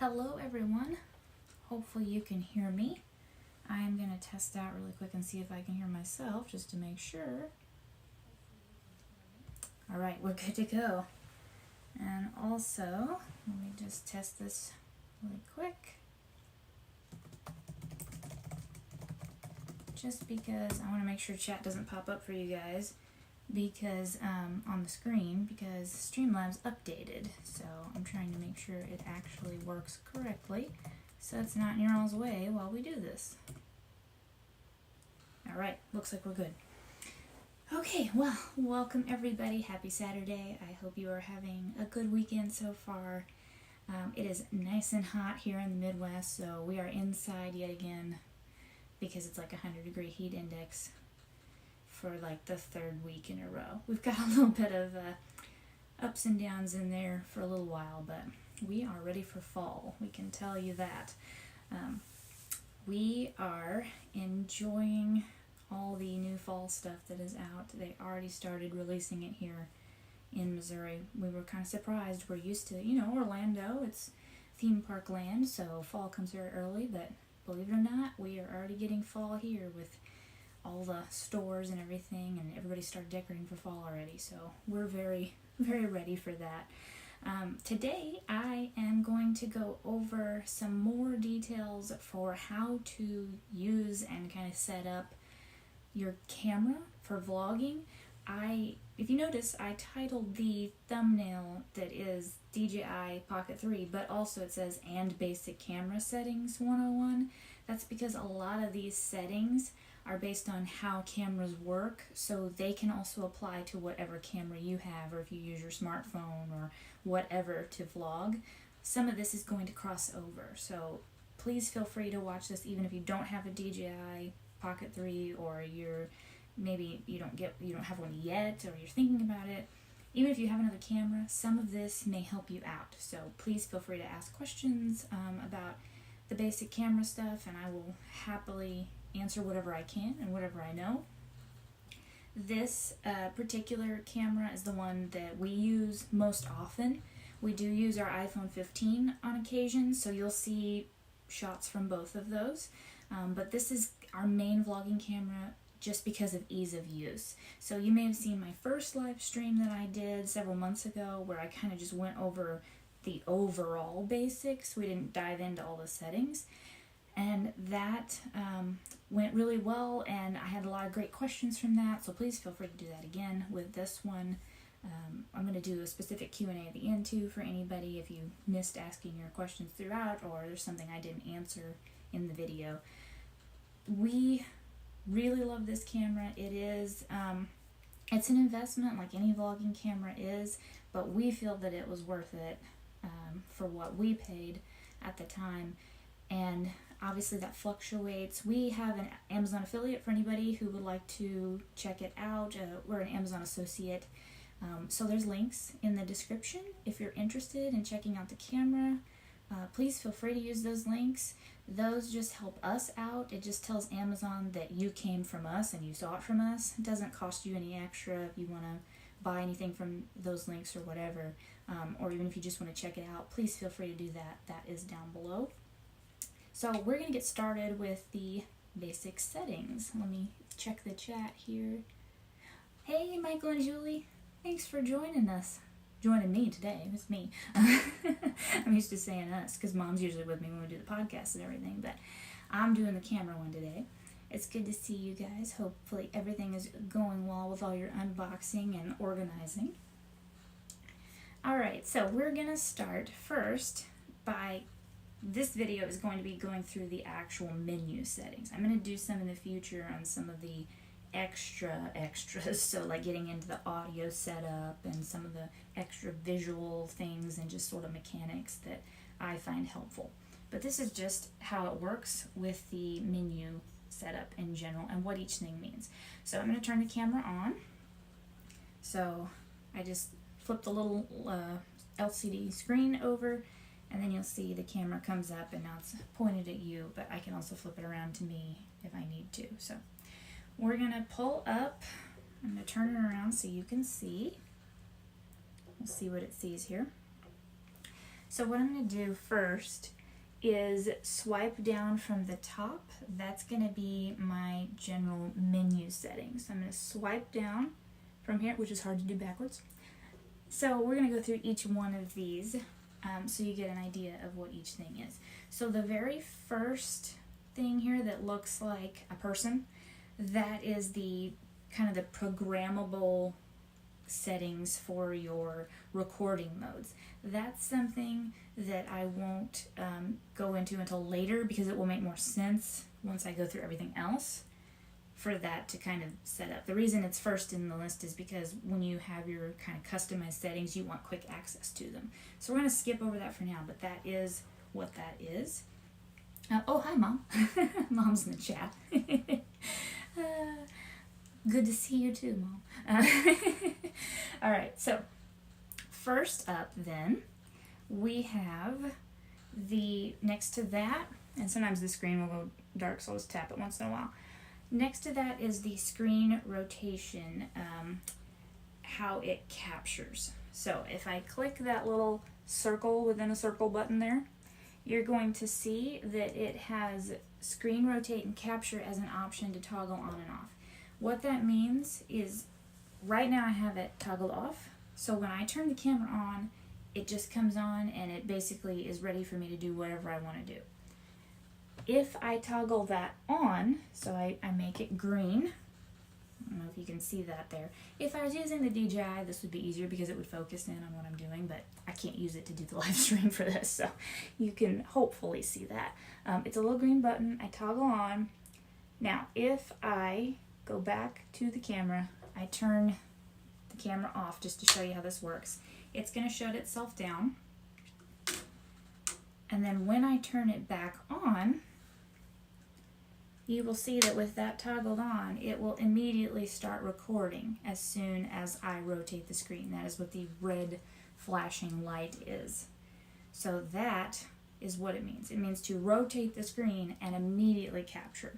Hello everyone, hopefully you can hear me. I'm going to test out really quick and see if I can hear myself just to make sure. Alright, we're good to go. And also, let me just test this really quick. Just because I want to make sure chat doesn't pop up for you guys because on the screen, because Streamlabs updated, so I'm trying to make sure it actually works correctly so it's not in your all's way while we do this. Alright, looks like we're good. Okay, well, welcome everybody. Happy Saturday. I hope you are having a good weekend so far. It is nice and hot here in the Midwest, so we are inside yet again because it's like 100-degree heat index for like the third week in a row. We've got a little bit of ups and downs in there for a little while, but we are ready for fall. We can tell you that. We are enjoying all the new fall stuff that is out. They already started releasing it here in Missouri. We were kind of surprised. We're used to, Orlando, it's theme park land, so fall comes very early, but believe it or not, we are already getting fall here with all the stores and everything, and everybody started decorating for fall already, so we're very, very ready for that. Today I am going to go over some more details for how to use and kind of set up your camera for vlogging. If you notice, I titled the thumbnail that is DJI Pocket 3, but also it says and basic camera settings 101. That's because a lot of these settings are based on how cameras work, so they can also apply to whatever camera you have, or if you use your smartphone or whatever to vlog. Some of this is going to cross over, so please feel free to watch this even if you don't have a DJI Pocket 3, or maybe you don't have one yet, or you're thinking about it. Even if you have another camera, some of this may help you out, so please feel free to ask questions about the basic camera stuff, and I will happily answer whatever I can and whatever I know. This particular camera is the one that we use most often. We do use our iPhone 15 on occasion, so you'll see shots from both of those. But this is our main vlogging camera just because of ease of use. So you may have seen my first live stream that I did several months ago where I kind of just went over the overall basics. We didn't dive into all the settings. And that went really well, and I had a lot of great questions from that, so please feel free to do that again with this one. I'm going to do a specific Q&A at the end too for anybody if you missed asking your questions throughout, or there's something I didn't answer in the video. We really love this camera. It is, it's an investment like any vlogging camera is, but we feel that it was worth it for what we paid at the time. And obviously that fluctuates. We have an Amazon affiliate for anybody who would like to check it out. We're an Amazon associate. So there's links in the description if you're interested in checking out the camera. Please feel free to use those links. Those just help us out. It just tells Amazon that you came from us and you saw it from us. It doesn't cost you any extra if you want to buy anything from those links or whatever. Or even if you just want to check it out, please feel free to do that. That is down below. So we're going to get started with the basic settings. Let me check the chat here. Hey, Michael and Julie. Thanks for joining us. Joining me today. It's me. I'm used to saying us because Mom's usually with me when we do the podcast and everything, but I'm doing the camera one today. It's good to see you guys. Hopefully everything is going well with all your unboxing and organizing. Alright, so we're going to start first by... This video is going to be going through the actual menu settings. I'm going to do some in the future on some of the extras, so like getting into the audio setup and some of the extra visual things and just sort of mechanics that I find helpful. But this is just how it works with the menu setup in general and what each thing means. So I'm going to turn the camera on. So I just flip the little LCD screen over, and then you'll see the camera comes up and now it's pointed at you, but I can also flip it around to me if I need to. So we're going to pull up, I'm going to turn it around so you can see. We'll see what it sees here. So what I'm going to do first is swipe down from the top. That's going to be my general menu settings. So I'm going to swipe down from here, which is hard to do backwards. So we're going to go through each one of these so you get an idea of what each thing is. So the very first thing here that looks like a person, that is the kind of the programmable settings for your recording modes. That's something that I won't go into until later because it will make more sense once I go through everything else for that to kind of set up. The reason it's first in the list is because when you have your kind of customized settings, you want quick access to them. So we're going to skip over that for now, but that is what that is. Oh, hi, Mom. Mom's in the chat. Good to see you too, Mom. All right, so first up then, we have the, next to that, and sometimes the screen will go dark, so I'll just tap it once in a while. Next to that is the screen rotation, how it captures. So if I click that little circle within a circle button there, you're going to see that it has screen rotate and capture as an option to toggle on and off. What that means is right now I have it toggled off, so when I turn the camera on, it just comes on and it basically is ready for me to do whatever I want to do. If I toggle that on, so I make it green, I don't know if you can see that there. If I was using the DJI, this would be easier because it would focus in on what I'm doing, but I can't use it to do the live stream for this, so you can hopefully see that. It's a little green button, I toggle on. Now, if I go back to the camera, I turn the camera off just to show you how this works. It's going to shut itself down, and then when I turn it back on, you will see that with that toggled on, it will immediately start recording as soon as I rotate the screen. That is what the red flashing light is. So that is what it means. It means to rotate the screen and immediately capture.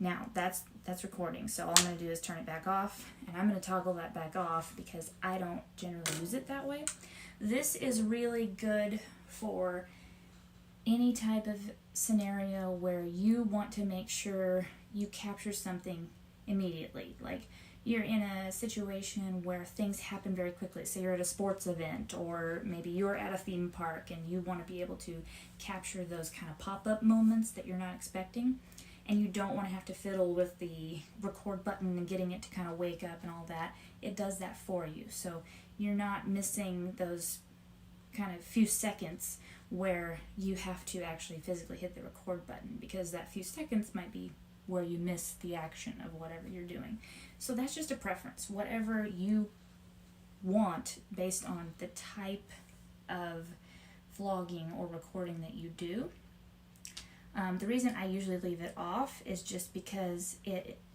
Now, that's recording, so all I'm going to do is turn it back off, and I'm going to toggle that back off because I don't generally use it that way. This is really good for any type of scenario where you want to make sure you capture something immediately. Like you're in a situation where things happen very quickly. Say you're at a sports event, or maybe you're at a theme park and you want to be able to capture those kind of pop-up moments that you're not expecting, and you don't want to have to fiddle with the record button and getting it to kind of wake up and all that. It does that for you. So you're not missing those kind of few seconds where you have to actually physically hit the record button, because that few seconds might be where you miss the action of whatever you're doing. So that's just a preference. Whatever you want based on the type of vlogging or recording that you do. The reason I usually leave it off is just because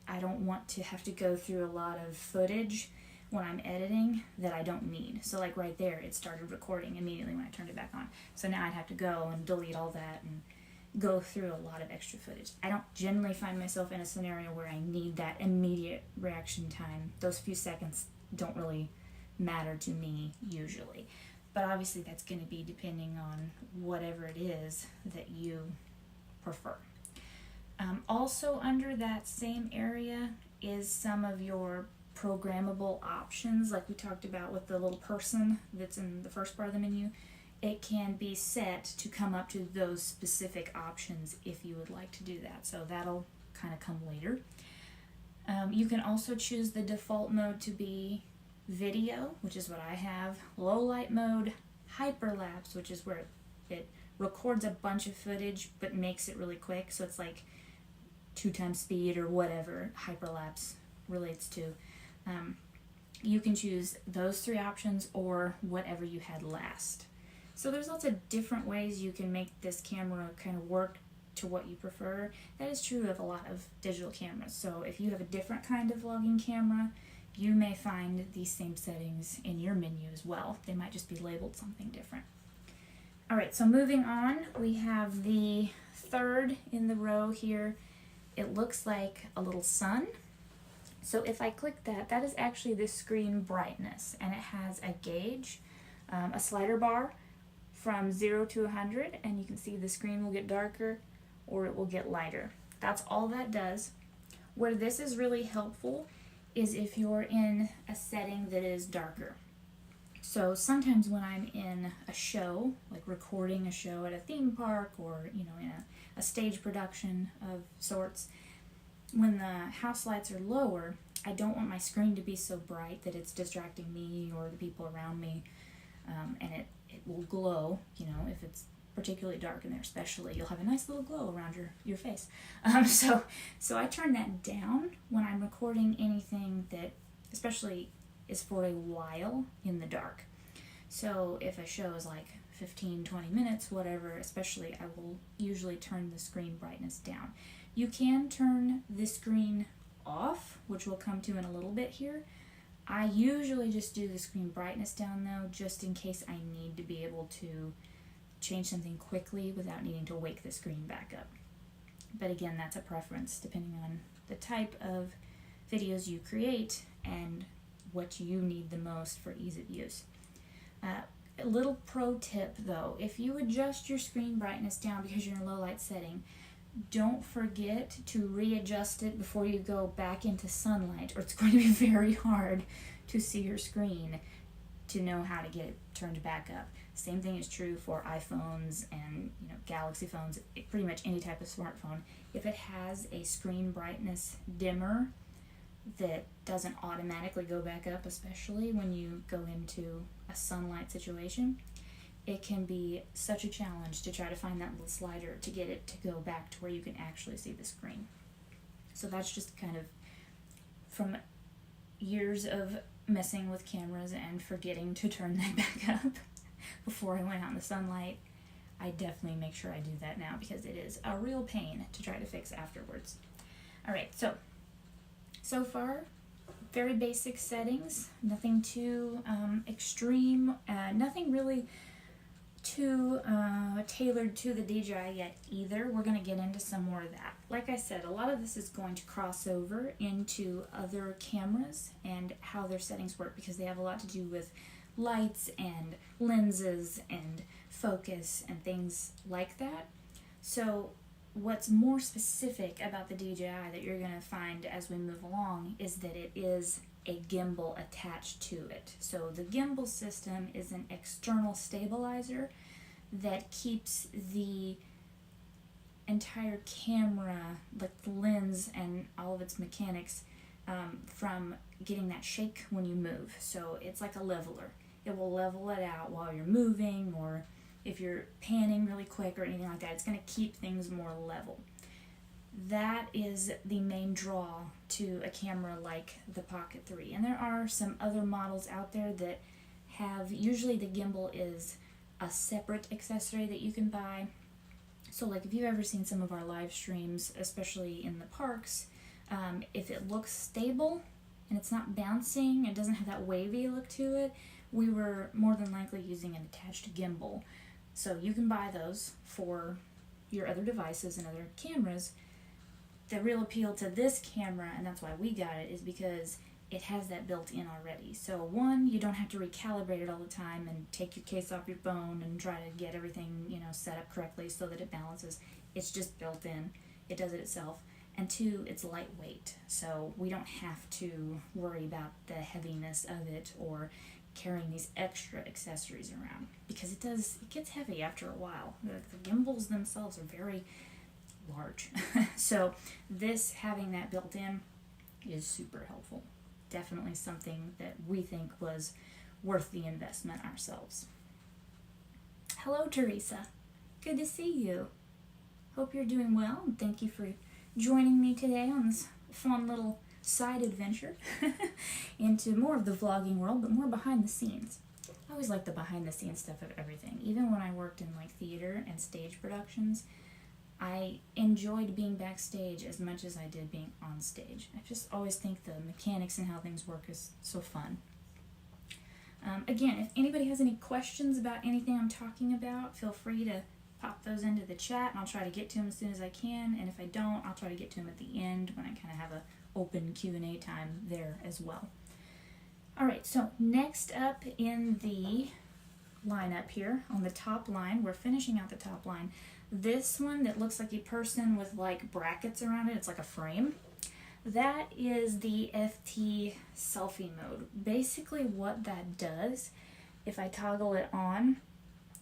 I don't want to have to go through a lot of footage when I'm editing that I don't need. So like right there, it started recording immediately when I turned it back on. So now I'd have to go and delete all that and go through a lot of extra footage. I don't generally find myself in a scenario where I need that immediate reaction time. Those few seconds don't really matter to me usually. But obviously that's going to be depending on whatever it is that you prefer. Also under that same area is some of your programmable options, like we talked about with the little person that's in the first part of the menu. It can be set to come up to those specific options if you would like to do that. So that'll kind of come later. You can also choose the default mode to be video, which is what I have, low light mode, hyperlapse, which is where it records a bunch of footage but makes it really quick, so it's like 2 times speed or whatever hyperlapse relates to. You can choose those 3 options or whatever you had last. So there's lots of different ways you can make this camera kind of work to what you prefer. That is true of a lot of digital cameras. So if you have a different kind of vlogging camera, you may find these same settings in your menu as well. They might just be labeled something different. Alright, so moving on, we have the third in the row here. It looks like a little sun. So if I click that, that is actually the screen brightness, and it has a gauge, a slider bar from 0 to 100, and you can see the screen will get darker or it will get lighter. That's all that does. Where this is really helpful is if you're in a setting that is darker. So sometimes when I'm in a show, like recording a show at a theme park or, in a stage production of sorts, when the house lights are lower, I don't want my screen to be so bright that it's distracting me or the people around me, and it will glow, if it's particularly dark in there especially, you'll have a nice little glow around your face. So I turn that down when I'm recording anything that especially is for a while in the dark. So if a show is like 15, 20 minutes, whatever, especially, I will usually turn the screen brightness down. You can turn the screen off, which we'll come to in a little bit here. I usually just do the screen brightness down though, just in case I need to be able to change something quickly without needing to wake the screen back up. But again, that's a preference depending on the type of videos you create and what you need the most for ease of use. A little pro tip though, if you adjust your screen brightness down because you're in a low light setting, don't forget to readjust it before you go back into sunlight, or it's going to be very hard to see your screen to know how to get it turned back up. Same thing is true for iPhones and Galaxy phones, pretty much any type of smartphone. If it has a screen brightness dimmer that doesn't automatically go back up, especially when you go into a sunlight situation, it can be such a challenge to try to find that little slider to get it to go back to where you can actually see the screen. So that's just kind of from years of messing with cameras and forgetting to turn that back up before I went out in the sunlight. I definitely make sure I do that now because it is a real pain to try to fix afterwards. Alright, so far, very basic settings, nothing too extreme, nothing really too tailored to the DJI yet either. We're going to get into some more of that. Like I said, a lot of this is going to cross over into other cameras and how their settings work because they have a lot to do with lights and lenses and focus and things like that. So what's more specific about the DJI that you're going to find as we move along is that it is a gimbal attached to it. So the gimbal system is an external stabilizer that keeps the entire camera, like the lens and all of its mechanics, from getting that shake when you move. So it's like a leveler. It will level it out while you're moving, or if you're panning really quick or anything like that. It's going to keep things more level. That is the main draw to a camera like the Pocket 3. And there are some other models out there that have, usually the gimbal is a separate accessory that you can buy. So like if you've ever seen some of our live streams, especially in the parks, if it looks stable and it's not bouncing, it doesn't have that wavy look to it, we were more than likely using an attached gimbal. So you can buy those for your other devices and other cameras. The real appeal to this camera, and that's why we got it, is because it has that built in already. So one, you don't have to recalibrate it all the time and take your case off your phone and try to get everything, set up correctly so that it balances. It's just built in. It does it itself. And two, it's lightweight. So we don't have to worry about the heaviness of it or carrying these extra accessories around, because it gets heavy after a while. The gimbals themselves are very large. So this, having that built in, is super helpful. Definitely something that we think was worth the investment ourselves. Hello, Teresa. Good to see you. Hope you're doing well, and thank you for joining me today on this fun little side adventure into more of the vlogging world, but more behind the scenes. I always like the behind the scenes stuff of everything. Even when I worked in like theater and stage productions, I enjoyed being backstage as much as I did being on stage. I just always think the mechanics and how things work is so fun. Again, if anybody has any questions about anything I'm talking about, feel free to pop those into the chat and I'll try to get to them as soon as I can. And if I don't, I'll try to get to them at the end when I kind of have a open Q&A time there as well. Alright, so next up in the line up here. On the top line, we're finishing out the top line. This one that looks like a person with like brackets around it, it's like a frame. That is the FT selfie mode. Basically what that does, if I toggle it on,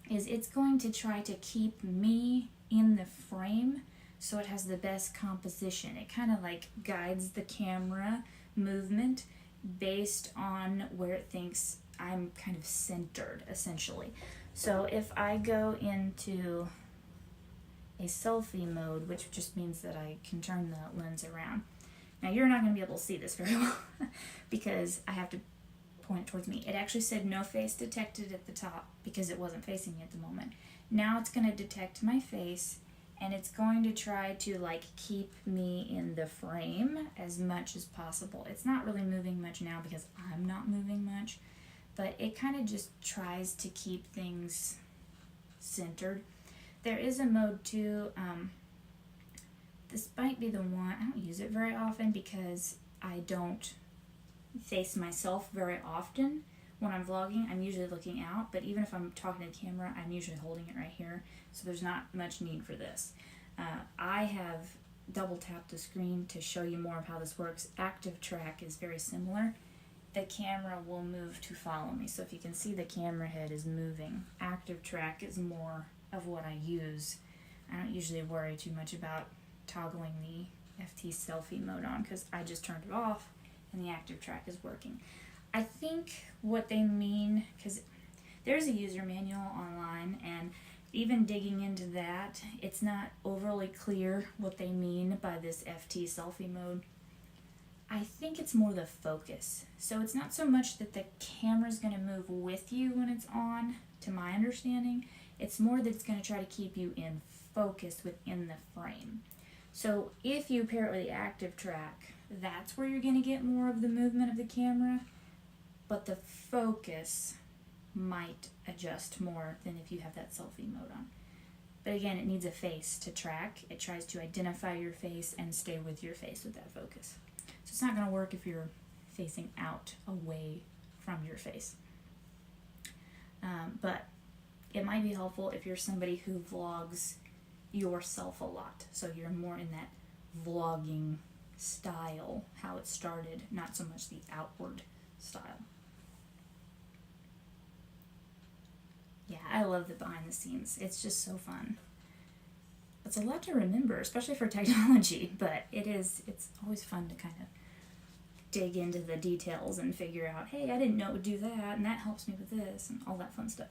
is it's going to try to keep me in the frame so it has the best composition. It kind of like guides the camera movement based on where it thinks I'm kind of centered, essentially. So if I go into a selfie mode, which just means that I can turn the lens around. Now you're not going to be able to see this very well because I have to point it towards me. It actually said no face detected at the top because it wasn't facing me at the moment. Now it's going to detect my face and it's going to try to like keep me in the frame as much as possible. It's not really moving much now because I'm not moving much, but it kind of just tries to keep things centered. There is a mode too, this might be the one, I don't use it very often because I don't face myself very often. When I'm vlogging, I'm usually looking out, but even if I'm talking to the camera, I'm usually holding it right here, so there's not much need for this. I have double tapped the screen to show you more of how this works. Active track is very similar. The camera will move to follow me, so if you can see the camera head is moving. Active track is more of what I use. I don't usually worry too much about toggling the FT selfie mode on because I just turned it off and the active track is working. I think what they mean, because there's a user manual online and even digging into that, it's not overly clear what they mean by this FT selfie mode. I think it's more the focus. So it's not so much that the camera's going to move with you when it's on, to my understanding. It's more that it's going to try to keep you in focus within the frame. So if you pair it with the active track, that's where you're going to get more of the movement of the camera, but the focus might adjust more than if you have that selfie mode on. But again, it needs a face to track. It tries to identify your face and stay with your face with that focus. So it's not going to work if you're facing out away from your face. But it might be helpful if you're somebody who vlogs yourself a lot. So you're more in that vlogging style, how it started, not so much the outward style. Yeah, I love the behind the scenes. It's just so fun. It's a lot to remember, especially for technology, but it's always fun to kind of dig into the details and figure out, hey, I didn't know it would do that, and that helps me with this, and all that fun stuff.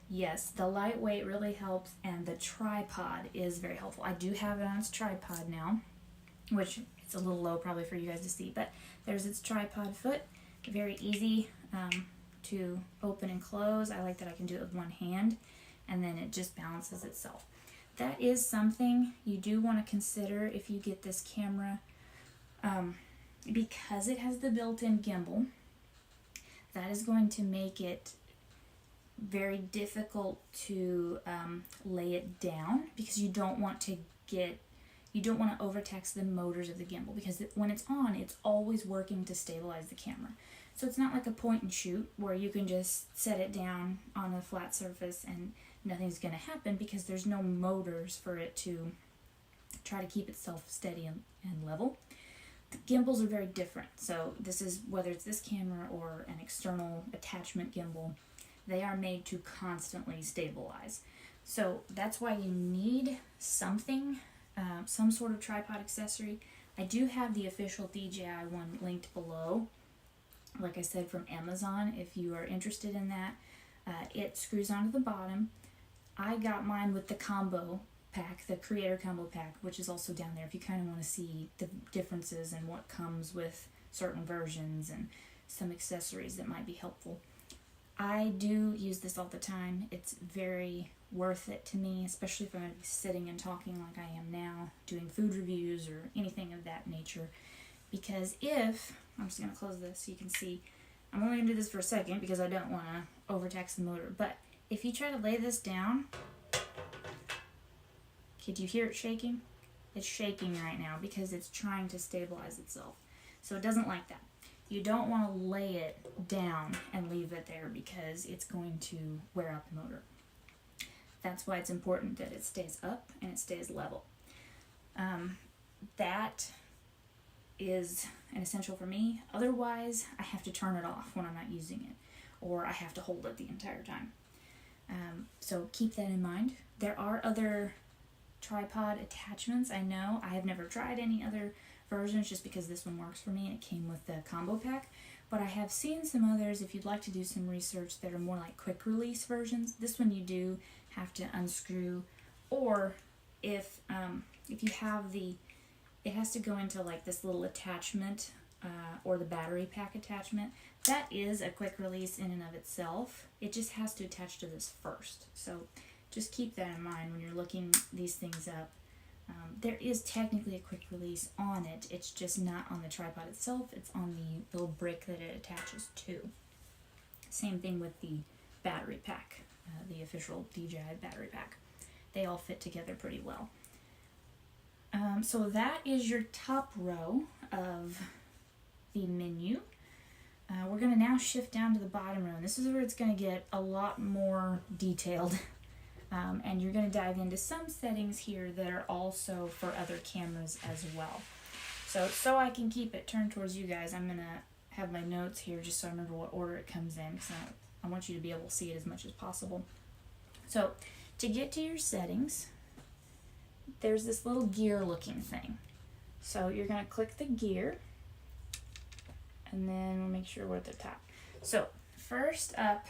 Yes, the lightweight really helps, and the tripod is very helpful. I do have it on its tripod now, which it's a little low probably for you guys to see, but there's its tripod foot. Very easy to open and close. I like that I can do it with one hand, and then it just balances itself. That is something you do want to consider if you get this camera, because it has the built-in gimbal. That is going to make it very difficult to lay it down, because you don't want to overtax the motors of the gimbal, because when it's on, it's always working to stabilize the camera. So it's not like a point and shoot where you can just set it down on a flat surface and nothing's going to happen, because there's no motors for it to try to keep itself steady and level. The gimbals are very different. So this is, whether it's this camera or an external attachment gimbal, they are made to constantly stabilize. So that's why you need something, some sort of tripod accessory. I do have the official DJI one linked below, like I said, from Amazon, if you are interested in that. It screws onto the bottom. I got mine with the combo pack, the creator combo pack, which is also down there if you kind of want to see the differences and what comes with certain versions and some accessories that might be helpful. I do use this all the time. It's very worth it to me, especially if I'm going to be sitting and talking like I am now, doing food reviews or anything of that nature. Because I'm just going to close this so you can see, I'm only going to do this for a second because I don't want to overtax the motor, but if you try to lay this down, do you hear it shaking? It's shaking right now because it's trying to stabilize itself. So it doesn't like that. You don't want to lay it down and leave it there because it's going to wear out the motor. That's why it's important that it stays up and it stays level. That is an essential for me. Otherwise, I have to turn it off when I'm not using it, or I have to hold it the entire time. So keep that in mind. There are other tripod attachments. I know I have never tried any other versions just because this one works for me and it came with the combo pack, but I have seen some others if you'd like to do some research that are more like quick release versions. This one you do have to unscrew, or if you have it has to go into like this little attachment or the battery pack attachment. That is a quick release in and of itself. It just has to attach to this first. So just keep that in mind when you're looking these things up. There is technically a quick release on it. It's just not on the tripod itself. It's on the little brick that it attaches to. Same thing with the battery pack, the official DJI battery pack. They all fit together pretty well. So that is your top row of the menu. We're going to now shift down to the bottom row. And this is where it's going to get a lot more detailed. And you're going to dive into some settings here that are also for other cameras as well. So I can keep it turned towards you guys, I'm going to have my notes here just so I remember what order it comes in. So I want you to be able to see it as much as possible. So to get to your settings, there's this little gear looking thing. So you're going to click the gear, and then we'll make sure we're at the top. So first up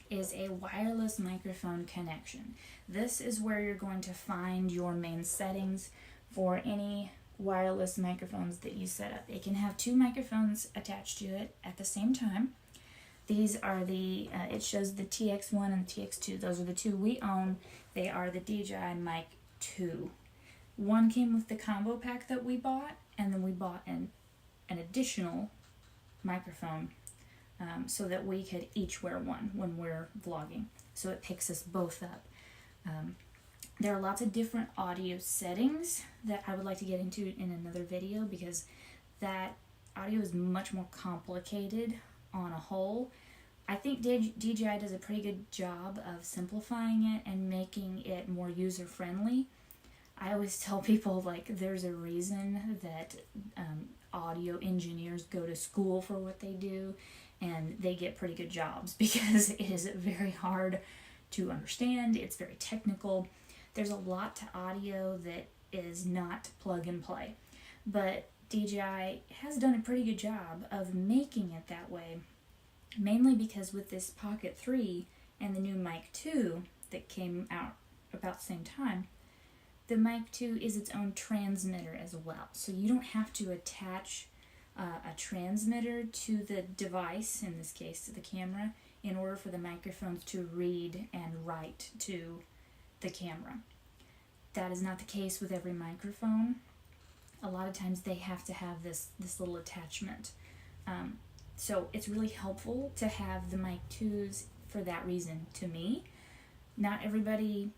is a wireless microphone connection. This is where you're going to find your main settings for any wireless microphones that you set up. It can have two microphones attached to it at the same time. These are it shows the TX1 and the TX2. Those are the two we own. They are the DJI Mic 2. One came with the combo pack that we bought, and then we bought an additional microphone so that we could each wear one when we're vlogging. So it picks us both up. There are lots of different audio settings that I would like to get into in another video because that audio is much more complicated on a whole. I think DJI does a pretty good job of simplifying it and making it more user-friendly. I always tell people, like, there's a reason that audio engineers go to school for what they do, and they get pretty good jobs because it is very hard to understand. It's very technical. There's a lot to audio that is not plug and play, but DJI has done a pretty good job of making it that way, mainly because with this Pocket 3 and the new Mic 2 that came out about the same time, the Mic 2 is its own transmitter as well. So you don't have to attach a transmitter to the device, in this case to the camera, in order for the microphones to read and write to the camera. That is not the case with every microphone. A lot of times they have to have this little attachment. So it's really helpful to have the Mic 2s for that reason to me. Not everybody,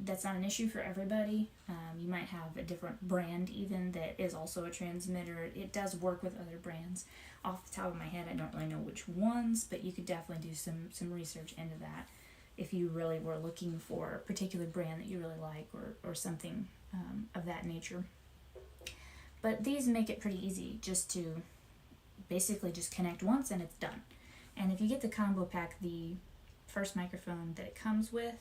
that's not an issue for everybody. You might have a different brand even that is also a transmitter. It does work with other brands. Off the top of my head, I don't really know which ones, but you could definitely do some research into that if you really were looking for a particular brand that you really like or something of that nature. But these make it pretty easy just to basically just connect once and it's done. And if you get the combo pack, the first microphone that it comes with,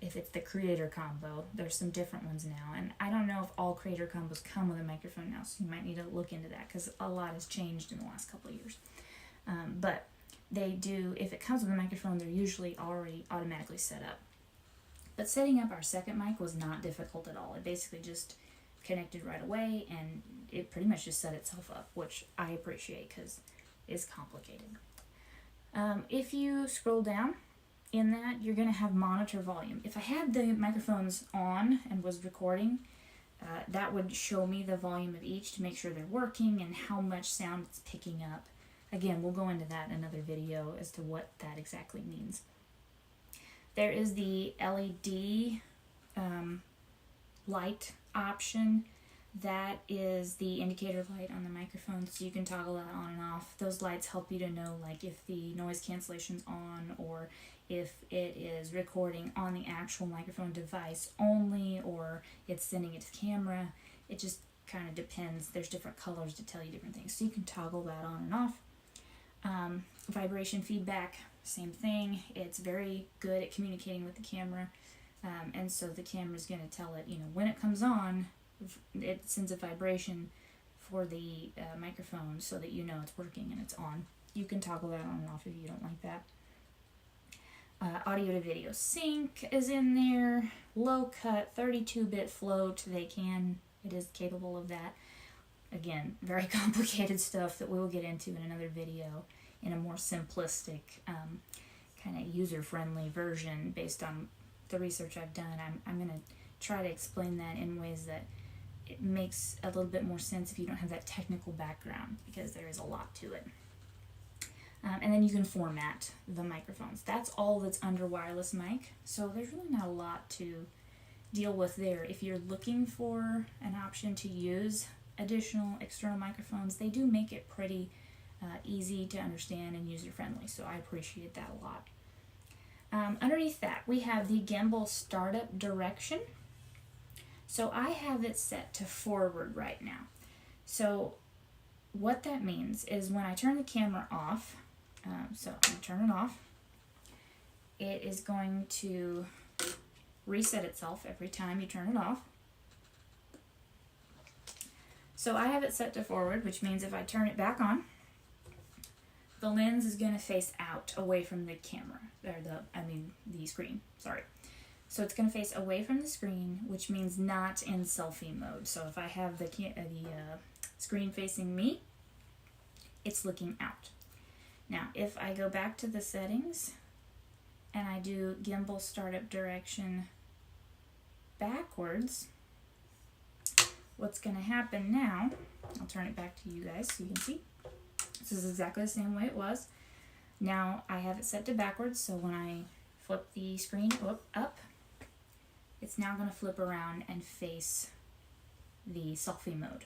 if it's the creator combo, there's some different ones now, and I don't know if all creator combos come with a microphone now, so you might need to look into that because a lot has changed in the last couple of years. But they do, if it comes with a microphone, they're usually already automatically set up. But setting up our second mic was not difficult at all. It basically just connected right away, and it pretty much just set itself up, which I appreciate because it's complicated. If you scroll down in that, you're going to have monitor volume. If I had the microphones on and was recording, that would show me the volume of each to make sure they're working and how much sound it's picking up. Again, we'll go into that in another video as to what that exactly means. There is the LED light option. that is the indicator light on the microphone, so you can toggle that on and off. Those lights help you to know like if the noise cancellation's on, or if it is recording on the actual microphone device only, or it's sending it to the camera. It just kind of depends. There's different colors to tell you different things, so you can toggle that on and off. Vibration feedback, same thing. It's very good at communicating with the camera, and so the camera's going to tell it, when it comes on, it sends a vibration for the microphone so that you know it's working and it's on. You can toggle that on and off if you don't like that. Audio to video sync is in there. Low cut, 32-bit float. It is capable of that. Again, very complicated stuff that we will get into in another video in a more simplistic, kind of user-friendly version based on the research I've done. I'm going to try to explain that in ways that it makes a little bit more sense if you don't have that technical background, because there is a lot to it. And then you can format the microphones. That's all that's under wireless mic, so there's really not a lot to deal with there. If you're looking for an option to use additional external microphones, they do make it pretty easy to understand and user-friendly, so I appreciate that a lot. Underneath that, we have the gimbal startup direction. So I have it set to forward right now. So what that means is when I turn the camera off, so I'm going to turn it off, it is going to reset itself every time you turn it off. So I have it set to forward, which means if I turn it back on, the lens is going to face out, away from the camera, or the screen, sorry. So it's going to face away from the screen, which means not in selfie mode. So if I have the screen facing me, it's looking out. Now, if I go back to the settings and I do gimbal startup direction backwards, what's going to happen now, I'll turn it back to you guys so you can see. This is exactly the same way it was. Now I have it set to backwards, so when I flip the screen up, it's now going to flip around and face the selfie mode.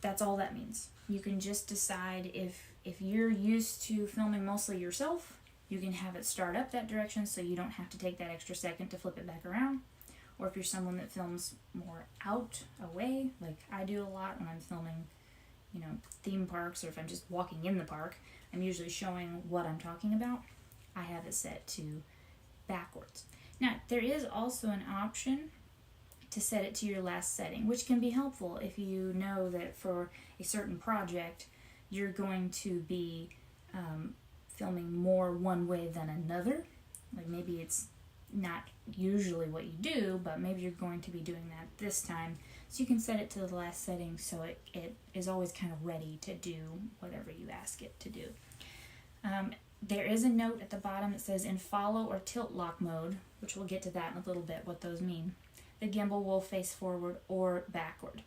That's all that means. You can just decide if you're used to filming mostly yourself, you can have it start up that direction so you don't have to take that extra second to flip it back around. Or if you're someone that films more out, away, like I do a lot when I'm filming, theme parks, or if I'm just walking in the park, I'm usually showing what I'm talking about. I have it set to backwards. Now, there is also an option to set it to your last setting, which can be helpful if you know that for a certain project, you're going to be filming more one way than another. Like maybe it's not usually what you do, but maybe you're going to be doing that this time. So you can set it to the last setting so it is always kind of ready to do whatever you ask it to do. There is a note at the bottom that says in follow or tilt lock mode, which we'll get to that in a little bit, what those mean. The gimbal will face forward or backward.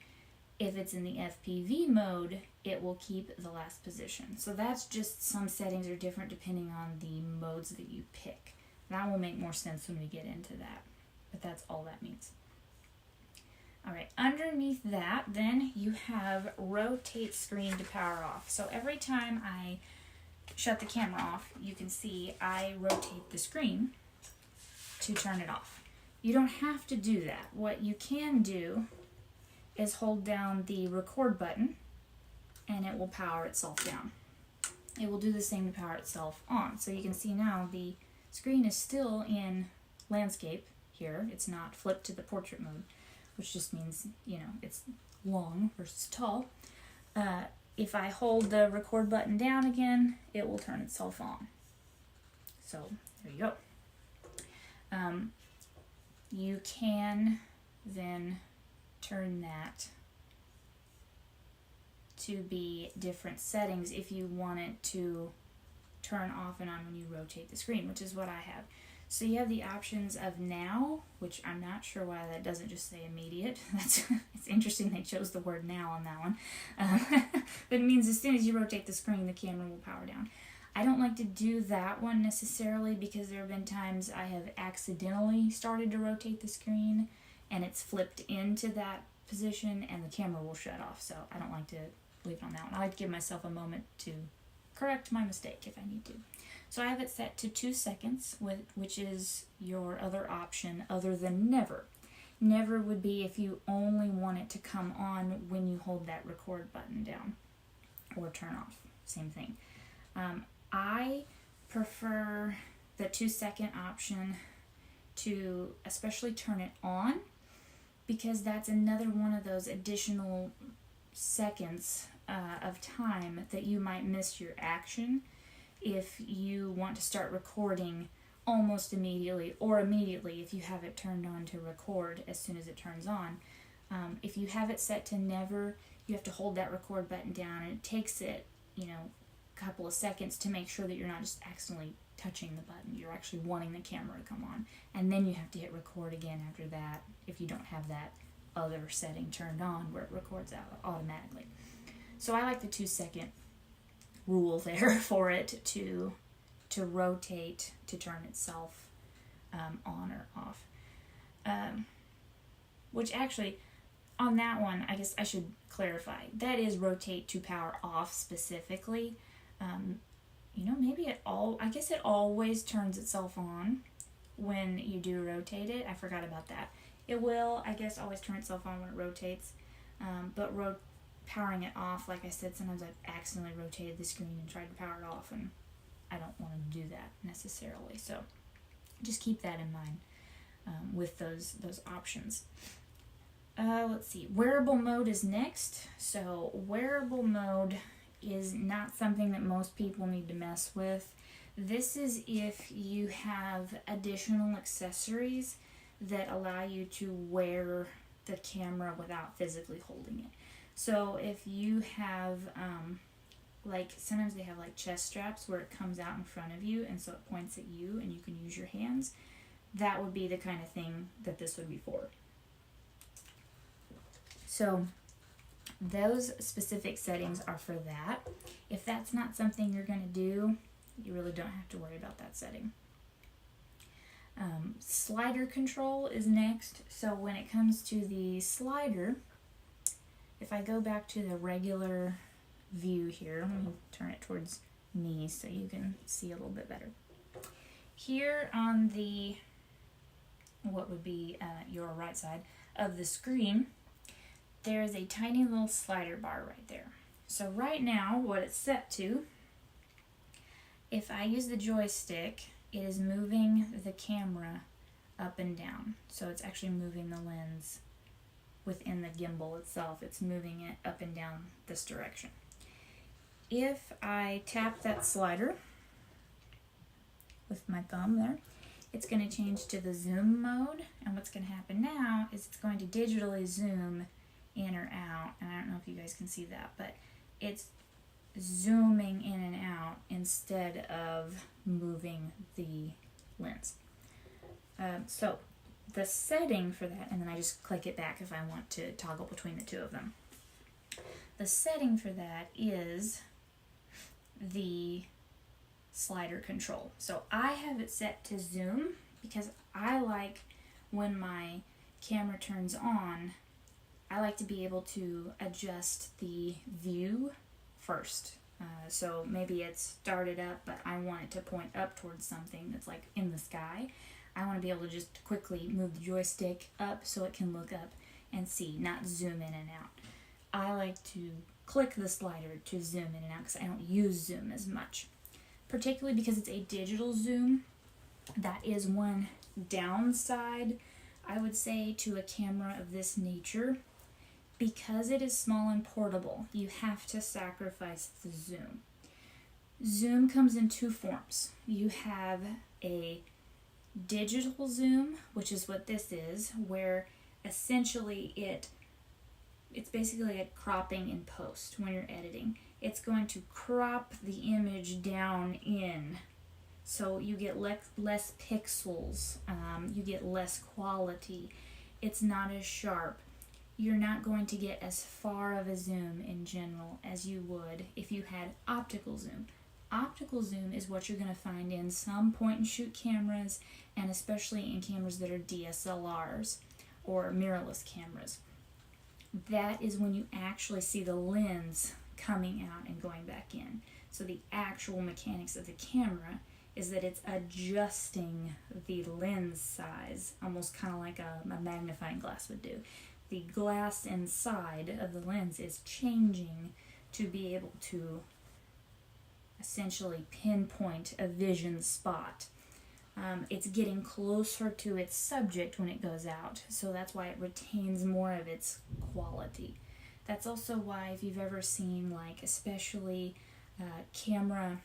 If it's in the FPV mode, it will keep the last position. So that's just some settings are different depending on the modes that you pick. That will make more sense when we get into that, but that's all that means. Alright, underneath that, then you have rotate screen to power off. So every time I shut the camera off, you can see I rotate the screen to turn it off. You don't have to do that. What you can do is hold down the record button and it will power itself down. It will do the same to power itself on. So you can see now the screen is still in landscape here. It's not flipped to the portrait mode, which just means, it's long versus tall. If I hold the record button down again, it will turn itself on. So there you go. You can then turn that to be different settings if you want it to turn off and on when you rotate the screen, which is what I have. So you have the options of now, which I'm not sure why that doesn't just say immediate. It's interesting they chose the word now on that one. But it means as soon as you rotate the screen, the camera will power down. I don't like to do that one necessarily because there have been times I have accidentally started to rotate the screen and it's flipped into that position and the camera will shut off. So I don't like to leave it on that one. I like to give myself a moment to correct my mistake if I need to. So I have it set to 2 seconds, which is your other option other than never. Never would be if you only want it to come on when you hold that record button down or turn off. Same thing. I prefer the 2 second option to especially turn it on, because that's another one of those additional seconds of time that you might miss your action if you want to start recording almost immediately, or immediately if you have it turned on to record as soon as it turns on. If you have it set to never, you have to hold that record button down, and it takes it, a couple of seconds to make sure that you're not just accidentally touching the button. You're actually wanting the camera to come on, and then you have to hit record again after that if you don't have that other setting turned on where it records out automatically. So I like the 2 second rule there for it to rotate to turn itself on or off. Which actually, on that one, I guess I should clarify. That is rotate to power off specifically. I guess it always turns itself on when you do rotate it. I forgot about that. It will, I guess, always turn itself on when it rotates. But powering it off, like I said, sometimes I've accidentally rotated the screen and tried to power it off, and I don't want to do that necessarily. So just keep that in mind with those options. Let's see. Wearable mode is next. So wearable mode is not something that most people need to mess with. This is if you have additional accessories that allow you to wear the camera without physically holding it. So if you have, sometimes they have chest straps where it comes out in front of you and so it points at you and you can use your hands. That would be the kind of thing that this would be for. So those specific settings are for that. If that's not something you're going to do, you really don't have to worry about that setting. Slider control is next. So when it comes to the slider, if I go back to the regular view here, let me turn it towards me so you can see a little bit better. Here on the, what would be your right side of the screen, there is a tiny little slider bar right there. So right now, what it's set to, if I use the joystick, it is moving the camera up and down. So it's actually moving the lens within the gimbal itself. It's moving it up and down this direction. If I tap that slider with my thumb there, it's going to change to the zoom mode. And what's going to happen now is it's going to digitally zoom in or out. And I don't know if you guys can see that, but it's zooming in and out instead of moving the lens. So the setting for that, and then I just click it back if I want to toggle between the two of them. The setting for that is the slider control. So I have it set to zoom because I like when my camera turns on, I like to be able to adjust the view first. So maybe it's started up, but I want it to point up towards something that's in the sky. I want to be able to just quickly move the joystick up so it can look up and see, not zoom in and out. I like to click the slider to zoom in and out because I don't use zoom as much, particularly because it's a digital zoom. That is one downside, I would say, to a camera of this nature. Because it is small and portable, you have to sacrifice the zoom. Zoom comes in two forms. You have a digital zoom, which is what this is, where essentially it's basically a cropping in post when you're editing. It's going to crop the image down in, so you get less pixels, you get less quality, it's not as sharp. You're not going to get as far of a zoom in general as you would if you had optical zoom. Optical zoom is what you're going to find in some point-and-shoot cameras, and especially in cameras that are DSLRs or mirrorless cameras. that is when you actually see the lens coming out and going back in. So the actual mechanics of the camera is that it's adjusting the lens size, almost kind of like a magnifying glass would do. The glass inside of the lens is changing to be able to essentially pinpoint a vision spot. It's getting closer to its subject when it goes out, so that's why it retains more of its quality. That's also why, if you've ever seen, like, especially camera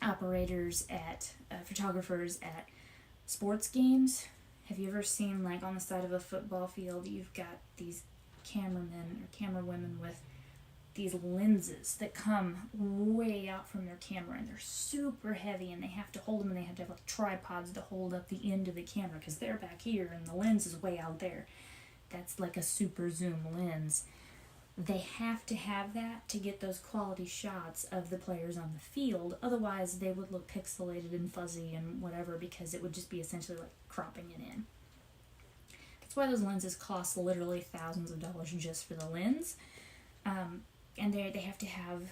operators at photographers at sports games, have you ever seen, like, on the side of a football field, you've got these cameramen or camera women with these lenses that come way out from their camera, and they're super heavy, and they have to hold them, and they have to have like tripods to hold up the end of the camera because they're back here and the lens is way out there. That's like a super zoom lens. They have to have that to get those quality shots of the players on the field. Otherwise, they would look pixelated and fuzzy and whatever, because it would just be essentially like cropping it in. That's why those lenses cost literally thousands of dollars just for the lens. And they have to have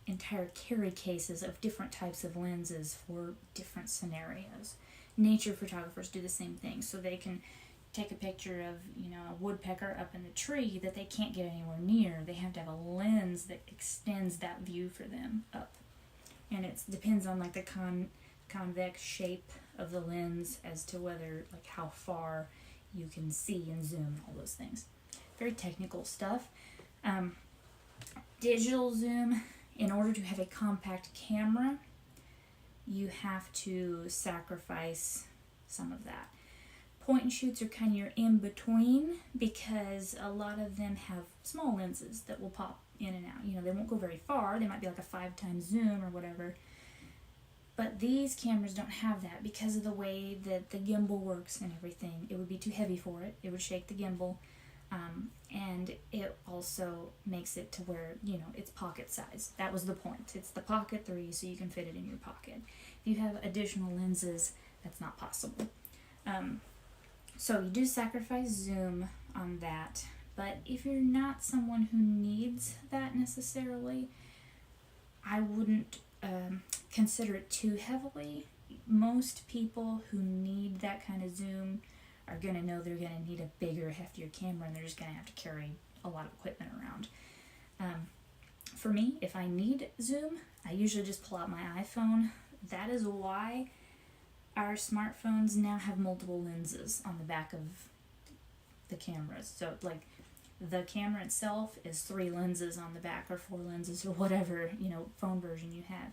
entire carry cases of different types of lenses for different scenarios. Nature photographers do the same thing, so they can take a picture of, a woodpecker up in the tree that they can't get anywhere near. They have to have a lens that extends that view for them up. And it depends on like the convex shape of the lens as to whether, like, how far you can see and zoom, all those things. Very technical stuff. Digital zoom, in order to have a compact camera, you have to sacrifice some of that. Point and shoots are kind of your in-between, because a lot of them have small lenses that will pop in and out. They won't go very far. They might be like a 5x zoom or whatever. But these cameras don't have that because of the way that the gimbal works and everything. It would be too heavy for it. It would shake the gimbal. And it also makes it to where, it's pocket size. That was the point. It's the Pocket 3, so you can fit it in your pocket. If you have additional lenses, that's not possible. So you do sacrifice zoom on that. But if you're not someone who needs that necessarily, I wouldn't consider it too heavily. Most people who need that kind of zoom are going to know they're going to need a bigger, heftier camera, and they're just going to have to carry a lot of equipment around. For me, if I need zoom, I usually just pull out my iPhone. That is why our smartphones now have multiple lenses on the back of the cameras. So, like, the camera itself is 3 lenses on the back, or 4 lenses, or whatever, phone version you have.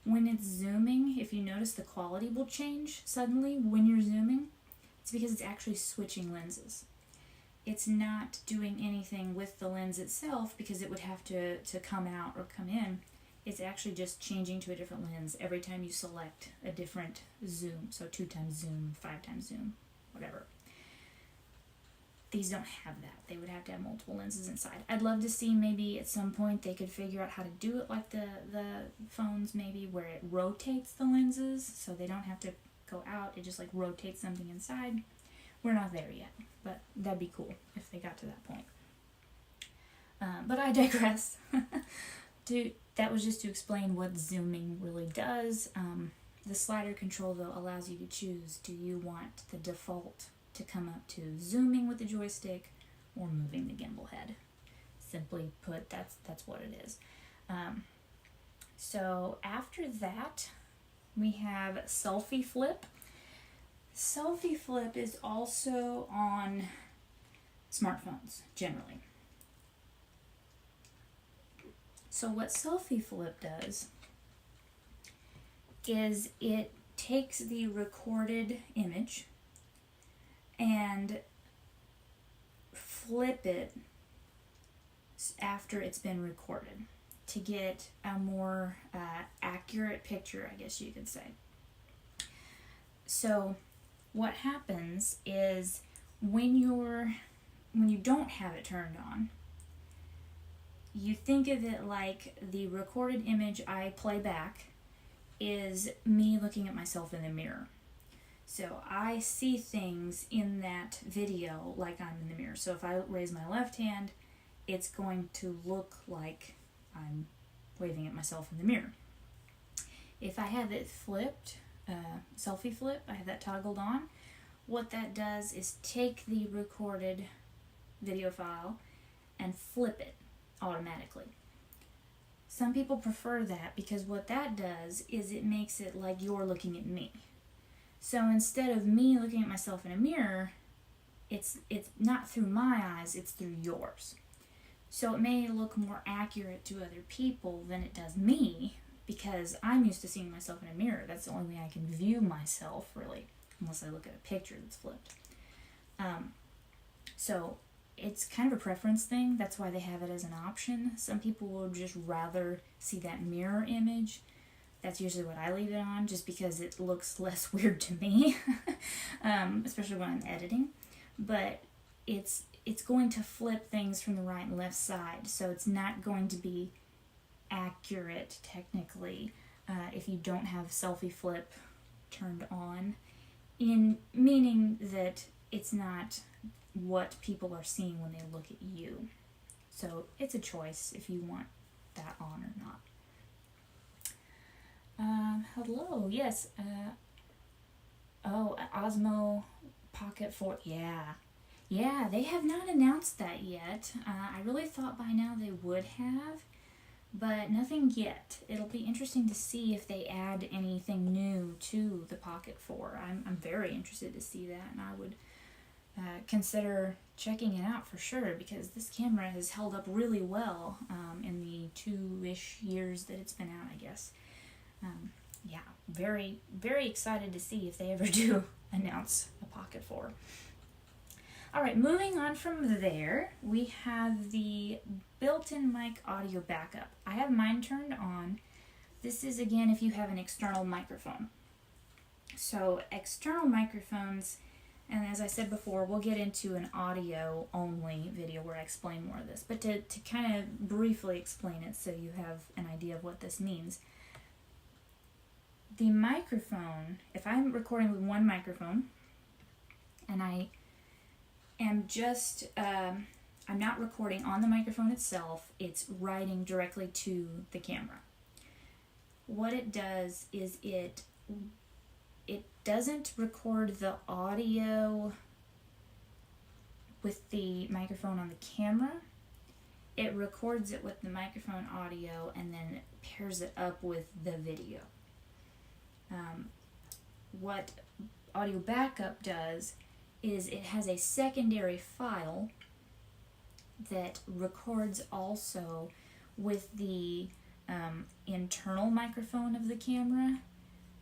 When it's zooming, if you notice, the quality will change suddenly when you're zooming. It's because it's actually switching lenses. It's not doing anything with the lens itself, because it would have to come out or come in. It's actually just changing to a different lens every time you select a different zoom. So 2x zoom, 5x zoom, whatever. These don't have that. They would have to have multiple lenses inside. I'd love to see maybe at some point they could figure out how to do it like the phones, maybe, where it rotates the lenses so they don't have to go out. It just like rotates something inside. We're not there yet, but that'd be cool if they got to that point. But I digress. That was just to explain what zooming really does. The slider control, though, allows you to choose, do you want the default to come up to zooming with the joystick or moving the gimbal head? Simply put, that's what it is. So after that, we have selfie flip. Selfie flip is also on smartphones, generally. So what selfie flip does is it takes the recorded image and flip it after it's been recorded to get a more accurate picture, I guess you could say. So what happens is when you don't have it turned on, you think of it like the recorded image I play back is me looking at myself in the mirror. So I see things in that video like I'm in the mirror. So if I raise my left hand it's going to look like I'm waving at myself in the mirror. If I have it flipped, selfie flip, I have that toggled on, what that does is take the recorded video file and flip it automatically. Some people prefer that because what that does is it makes it like you're looking at me. So instead of me looking at myself in a mirror, it's not through my eyes, it's through yours. So it may look more accurate to other people than it does me, because I'm used to seeing myself in a mirror. That's the only way I can view myself, really, unless I look at a picture that's flipped. So it's kind of a preference thing. That's why they have it as an option. Some people will just rather see that mirror image. That's usually what I leave it on, just because it looks less weird to me, especially when I'm editing. But it's going to flip things from the right and left side, so it's not going to be accurate technically if you don't have selfie flip turned on, in meaning that it's not what people are seeing when they look at you. So it's a choice if you want that on or not. Hello, yes. Osmo Pocket 4. Yeah, they have not announced that yet. I really thought by now they would have, but nothing yet. It'll be interesting to see if they add anything new to the Pocket 4. I'm very interested to see that, and I would consider checking it out for sure, because this camera has held up really well in the 2-ish years that it's been out, I guess. Yeah, very, very excited to see if they ever do announce a Pocket 4. Alright, moving on from there, we have the built-in mic audio backup. I have mine turned on. This is, again, if you have an external microphone. So, external microphones, and as I said before, we'll get into an audio-only video where I explain more of this. But to kind of briefly explain it so you have an idea of what this means. The microphone, if I'm recording with one microphone, and I am just, I'm not recording on the microphone itself, it's writing directly to the camera. What it does is it doesn't record the audio with the microphone on the camera. It records it with the microphone audio and then pairs it up with the video. What audio backup does is it has a secondary file that records also with the internal microphone of the camera,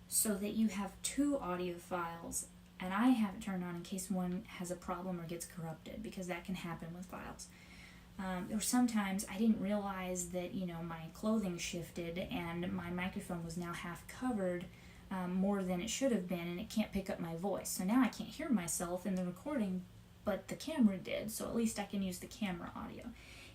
so that you have two audio files, and I have it turned on in case one has a problem or gets corrupted, because that can happen with files. Or sometimes I didn't realize that, my clothing shifted and my microphone was now half covered more than it should have been, and it can't pick up my voice. So now I can't hear myself in the recording, but the camera did, so at least I can use the camera audio.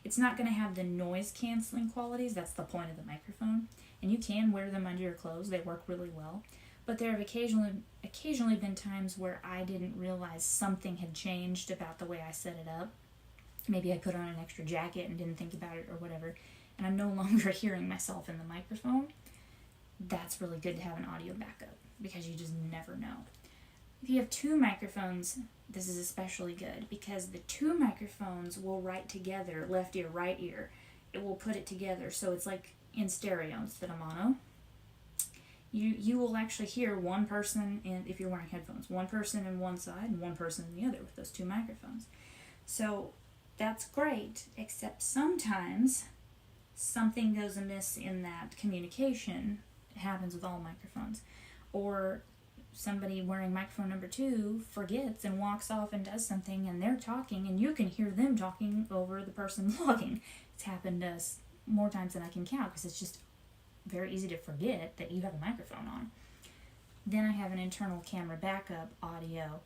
It's not going to have the noise canceling qualities. That's the point of the microphone. And you can wear them under your clothes. They work really well. But there have occasionally been times where I didn't realize something had changed about the way I set it up. Maybe I put on an extra jacket and didn't think about it or whatever, and I'm no longer hearing myself in the microphone. That's really good to have an audio backup, because you just never know. If you have two microphones, this is especially good, because the two microphones will write together, left ear, right ear. It will put it together, so it's like in stereo instead of mono. You will actually hear one person, if you're wearing headphones, one person in one side and one person in the other with those two microphones. So that's great, except sometimes something goes amiss in that communication. It happens with all microphones. Or somebody wearing microphone number 2 forgets and walks off and does something, and they're talking, and you can hear them talking over the person vlogging. It's happened to us more times than I can count, because it's just very easy to forget that you have a microphone on. Then I have an internal camera backup audio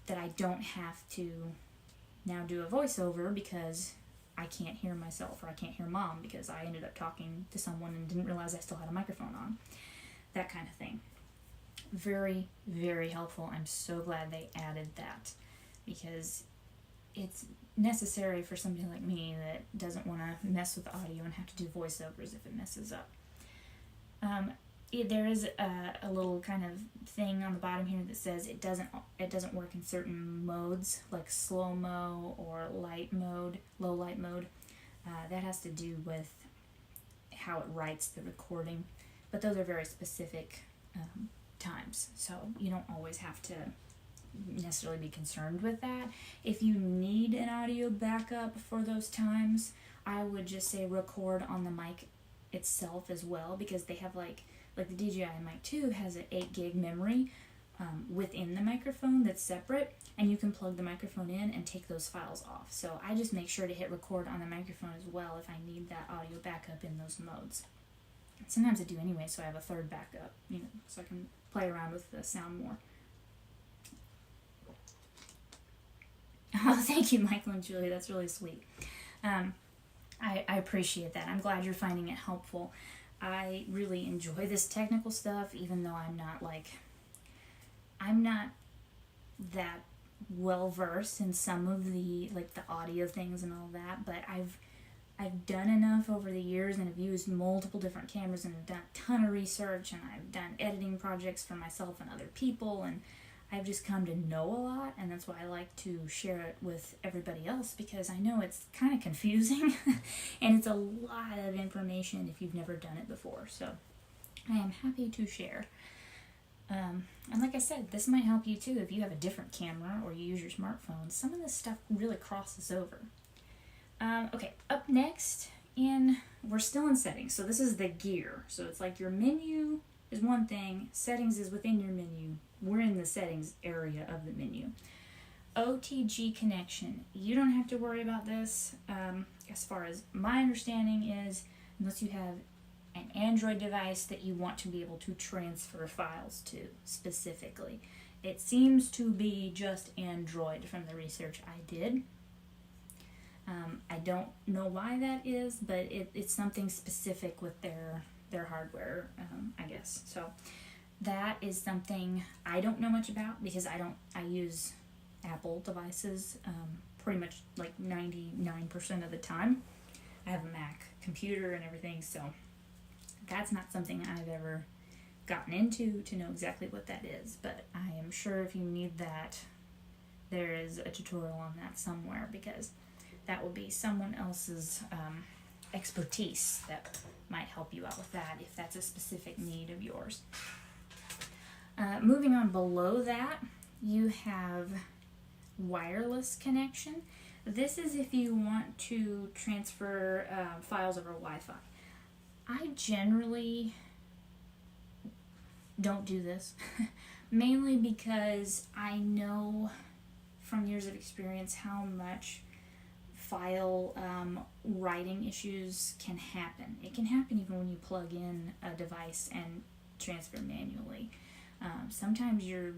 that I don't have to now do a voiceover because I can't hear myself, or I can't hear Mom because I ended up talking to someone and didn't realize I still had a microphone on. That kind of thing. Very, very helpful. I'm so glad they added that, because it's necessary for somebody like me that doesn't want to mess with audio and have to do voiceovers if it messes up. There is a little kind of thing on the bottom here that says it doesn't work in certain modes, like slow-mo or light mode, low light mode. That has to do with how it writes the recording, but those are very specific times, so you don't always have to necessarily be concerned with that. If you need an audio backup for those times, I would just say record on the mic itself as well, because they have like the DJI Mic 2 has an 8 gig memory within the microphone that's separate, and you can plug the microphone in and take those files off. So I just make sure to hit record on the microphone as well if I need that audio backup in those modes. Sometimes I do anyway, so I have a third backup, so I can play around with the sound more. Oh, thank you, Michael and Julie. That's really sweet. I appreciate that. I'm glad you're finding it helpful. I really enjoy this technical stuff, even though I'm not that well versed in some of the audio things and all that, but I've done enough over the years, and I've used multiple different cameras, and I've done a ton of research, and I've done editing projects for myself and other people, and I've just come to know a lot, and that's why I like to share it with everybody else, because I know it's kind of confusing and it's a lot of information if you've never done it before. So I am happy to share. And like I said, this might help you too if you have a different camera or you use your smartphone. Some of this stuff really crosses over. Okay, up next, we're still in settings. So this is the gear. So it's like your menu is one thing, settings is within your menu. We're in the settings area of the menu. OTG connection. You don't have to worry about this. As far as my understanding is, unless you have an Android device that you want to be able to transfer files to specifically. It seems to be just Android from the research I did. I don't know why that is, but it's something specific with their hardware, I guess. So that is something I don't know much about, because I use Apple devices pretty much like 99% of the time. I have a Mac computer and everything, so that's not something I've ever gotten into to know exactly what that is, but I am sure if you need that, there is a tutorial on that somewhere, because that will be someone else's expertise that might help you out with that if that's a specific need of yours. Moving on below that, you have wireless connection. This is if you want to transfer files over Wi-Fi. I generally don't do this, mainly because I know from years of experience how much file writing issues can happen. It can happen even when you plug in a device and transfer manually. Sometimes your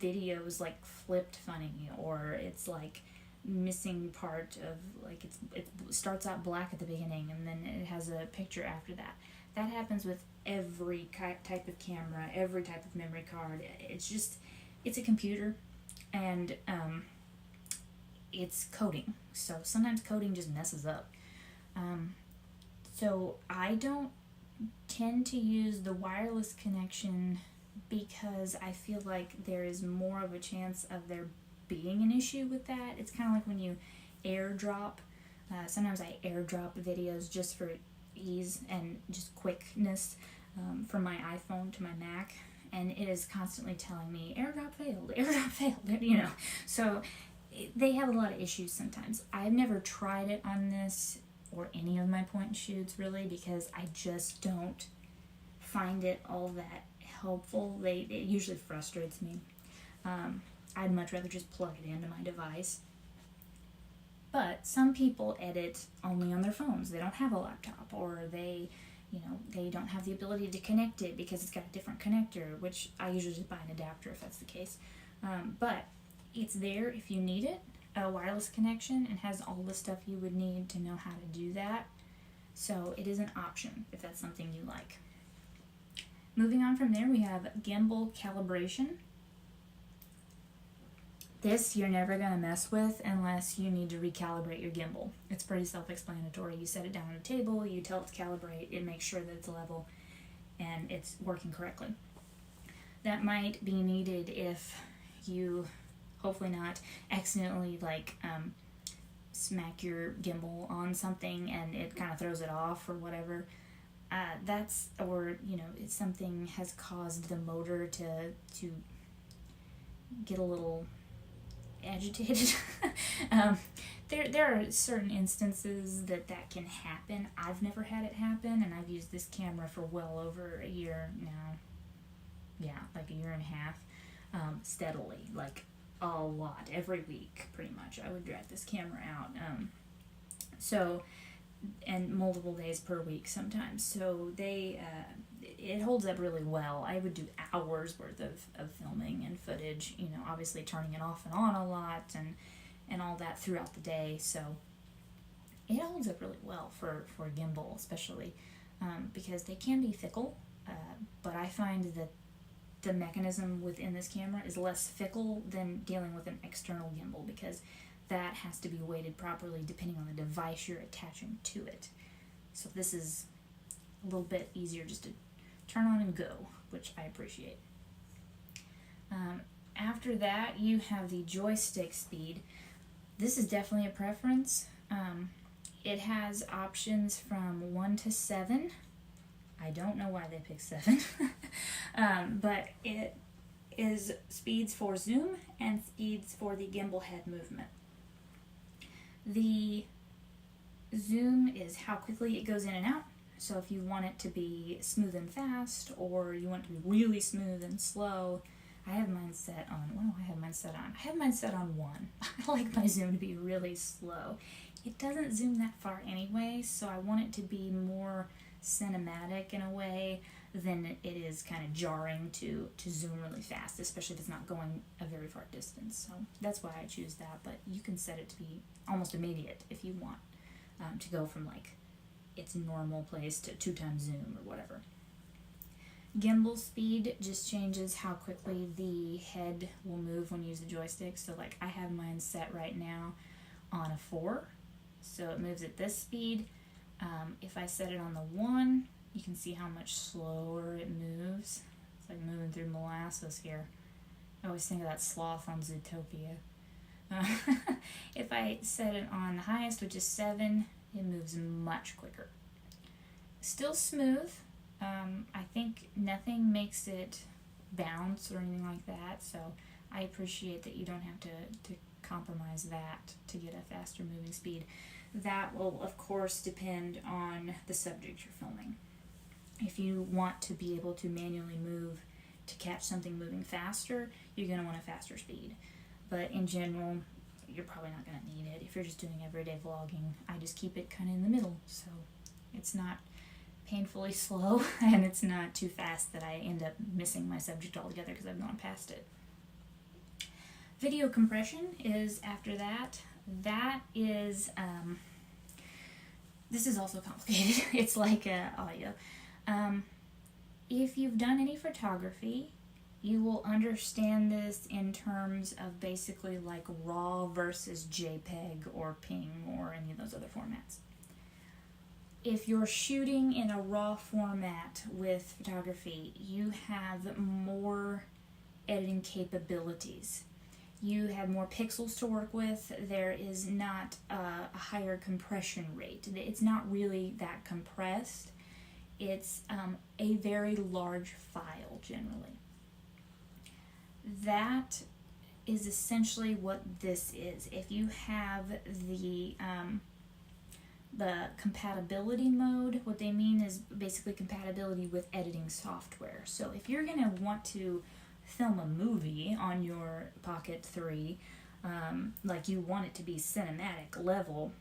video is like flipped funny, or it's like missing part of, like it starts out black at the beginning and then it has a picture after that. That happens with every type of camera, every type of memory card. It's a computer, and it's coding. So sometimes coding just messes up. So I don't tend to use the wireless connection because I feel like there is more of a chance of there being an issue with that. It's kind of like when you airdrop. Sometimes I airdrop videos just for ease and just quickness from my iPhone to my Mac, and it is constantly telling me airdrop failed, So they have a lot of issues sometimes. I've never tried it on this or any of my point and shoots really, because I just don't find it all that helpful. It usually frustrates me. I'd much rather just plug it into my device. But some people edit only on their phones. They don't have a laptop, or they don't have the ability to connect it because it's got a different connector, which I usually just buy an adapter if that's the case. But it's there if you need it, a wireless connection, and has all the stuff you would need to know how to do that. So it is an option if that's something you like. Moving on from there, we have gimbal calibration. This you're never going to mess with unless you need to recalibrate your gimbal. It's pretty self-explanatory. You set it down on a table, you tell it to calibrate, it makes sure that it's level and it's working correctly. That might be needed if you, hopefully not, accidentally smack your gimbal on something and it kind of throws it off or whatever. If something has caused the motor to get a little agitated. There are certain instances that can happen. I've never had it happen, and I've used this camera for well over a year now. Yeah, like a year and a half, steadily, like a lot, every week, pretty much. I would drag this camera out. And multiple days per week sometimes. So it holds up really well. I would do hours worth of filming and footage, obviously turning it off and on a lot and all that throughout the day. So it holds up really well for a gimbal, especially because they can be fickle. But I find that the mechanism within this camera is less fickle than dealing with an external gimbal, because that has to be weighted properly depending on the device you're attaching to it. So this is a little bit easier just to turn on and go, which I appreciate. After that, you have the joystick speed. This is definitely a preference. It has options from 1 to 7. I don't know why they picked 7. But it is speeds for zoom and speeds for the gimbal head movement. The zoom is how quickly it goes in and out. So if you want it to be smooth and fast, or you want it to be really smooth and slow, I have mine set on, what do I have mine set on? I have mine set on 1. I like my zoom to be really slow. It doesn't zoom that far anyway, so I want it to be more cinematic in a way than it is kind of jarring to zoom really fast, especially if it's not going a very far distance. So that's why I choose that, but you can set it to be almost immediate if you want, to go from like its normal place to 2 times zoom or whatever. Gimbal speed just changes how quickly the head will move when you use the joystick. So like I have mine set right now on a 4, so it moves at this speed. If I set it on the 1, you can see how much slower it moves. It's like moving through molasses here. I always think of that sloth on Zootopia. If I set it on the highest, which is 7, it moves much quicker. Still smooth. I think nothing makes it bounce or anything like that, so I appreciate that you don't have to compromise that to get a faster moving speed. That will, of course, depend on the subject you're filming. If you want to be able to manually move to catch something moving faster, you're going to want a faster speed. But in general, you're probably not going to need it. If you're just doing everyday vlogging, I just keep it kind of in the middle, so it's not painfully slow and it's not too fast that I end up missing my subject altogether because I've gone past it. Video compression is after that. That is, this is also complicated. It's like audio. If you've done any photography, you will understand this in terms of basically like RAW versus JPEG or PNG or any of those other formats. If you're shooting in a RAW format with photography, you have more editing capabilities. You have more pixels to work with. There is not a higher compression rate. It's not really that compressed. It's a very large file generally. That is essentially what this is. If you have the compatibility mode, what they mean is basically compatibility with editing software. So if you're going to want to film a movie on your Pocket 3, like you want it to be cinematic level,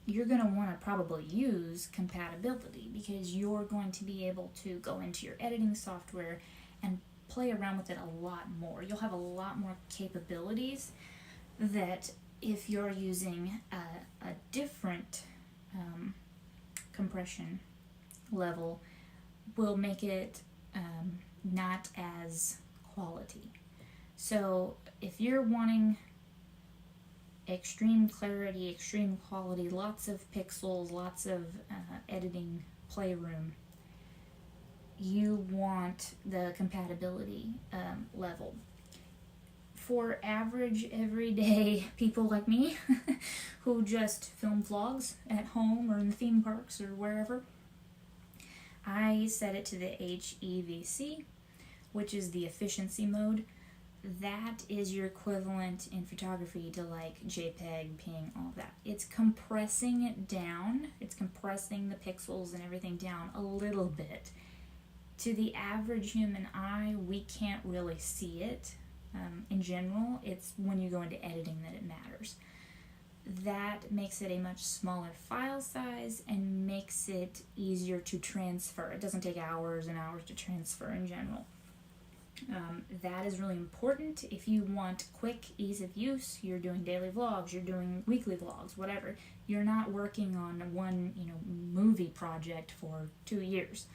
you're going to want to probably use compatibility because you're going to be able to go into your editing software and play around with it a lot more. You'll have a lot more capabilities that if you're using a different compression level will make it not as quality. So if you're wanting extreme clarity, extreme quality, lots of pixels, lots of editing playroom, you want the compatibility level. For average, everyday people like me who just film vlogs at home or in the theme parks or wherever, I set it to the HEVC, which is the efficiency mode. That is your equivalent in photography to like JPEG, PNG, all of that. It's compressing it down. It's compressing the pixels and everything down a little bit. To the average human eye, we can't really see it. In general, it's when you go into editing that it matters. That makes it a much smaller file size and makes it easier to transfer. It doesn't take hours and hours to transfer in general. That is really important if you want quick ease of use. You're doing daily vlogs, you're doing weekly vlogs, whatever. You're not working on one, movie project for 2 years.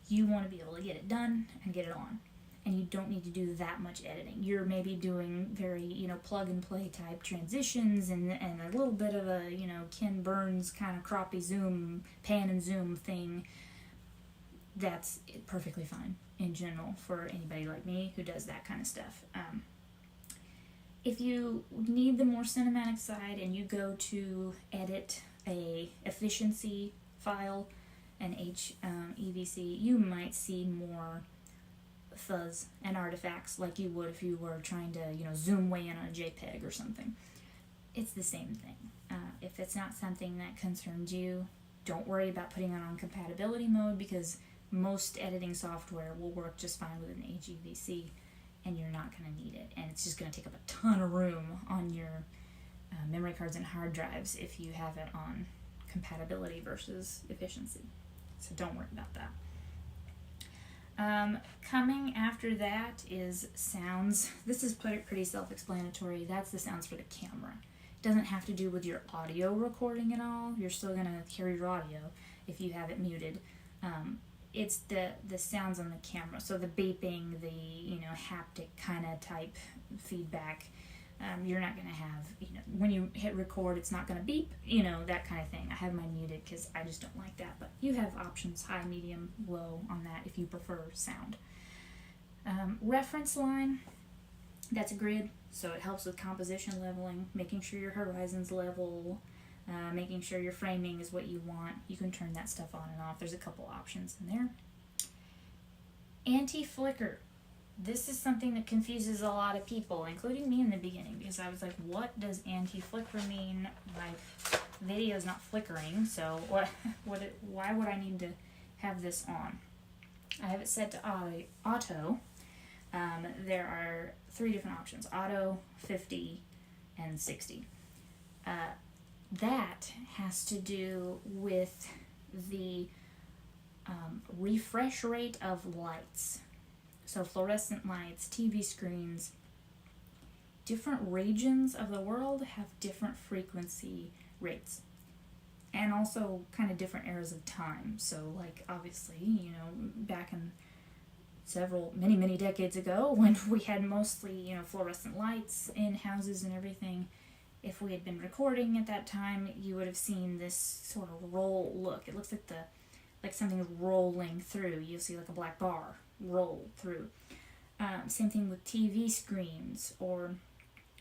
You want to be able to get it done and get it on. And you don't need to do that much editing. You're maybe doing very, plug and play type transitions and a little bit of a, Ken Burns kind of croppy zoom, pan and zoom thing. That's perfectly fine in general for anybody like me who does that kind of stuff. If you need the more cinematic side and you go to edit a efficiency file, an HEVC, you might see more fuzz and artifacts like you would if you were trying to, zoom way in on a JPEG or something. It's the same thing. If it's not something that concerns you, don't worry about putting it on compatibility mode, because most editing software will work just fine with an HEVC and you're not going to need it. And it's just going to take up a ton of room on your memory cards and hard drives if you have it on compatibility versus efficiency. So don't worry about that. Coming after that is sounds. This is pretty self-explanatory. That's the sounds for the camera. It doesn't have to do with your audio recording at all. You're still going to hear your audio if you have it muted. It's the sounds on the camera. So the beeping, the haptic kind of type feedback. You're not going to have, when you hit record, it's not going to beep, that kind of thing. I have mine muted because I just don't like that. But you have options, high, medium, low on that if you prefer sound. Reference line, that's a grid, so it helps with composition leveling, making sure your horizon's level, making sure your framing is what you want. You can turn that stuff on and off. There's a couple options in there. Anti-flicker. This is something that confuses a lot of people, including me in the beginning, because I was like, what does anti-flicker mean? My video's not flickering, so why would I need to have this on? I have it set to auto. There are 3 different options: auto, 50, and 60. That has to do with the refresh rate of lights. So fluorescent lights, TV screens, different regions of the world have different frequency rates. And also kind of different eras of time. So like obviously, back in many decades ago when we had mostly, fluorescent lights in houses and everything, if we had been recording at that time, you would have seen this sort of roll look. It looks like something's rolling through. You'll see like a black bar roll through. Same thing with TV screens, or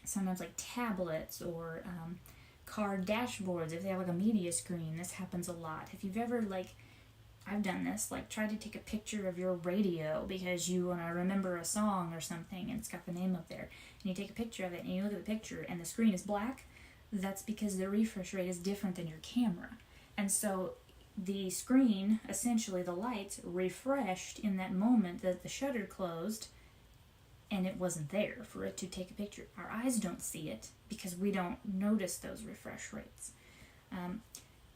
sometimes like tablets, or car dashboards. If they have like a media screen, this happens a lot. If you've ever I've done this, tried to take a picture of your radio because you want to remember a song or something and it's got the name up there, and you take a picture of it and you look at the picture and the screen is black, that's because the refresh rate is different than your camera. And so the screen, essentially the lights, refreshed in that moment that the shutter closed, and it wasn't there for it to take a picture. Our eyes don't see it because we don't notice those refresh rates.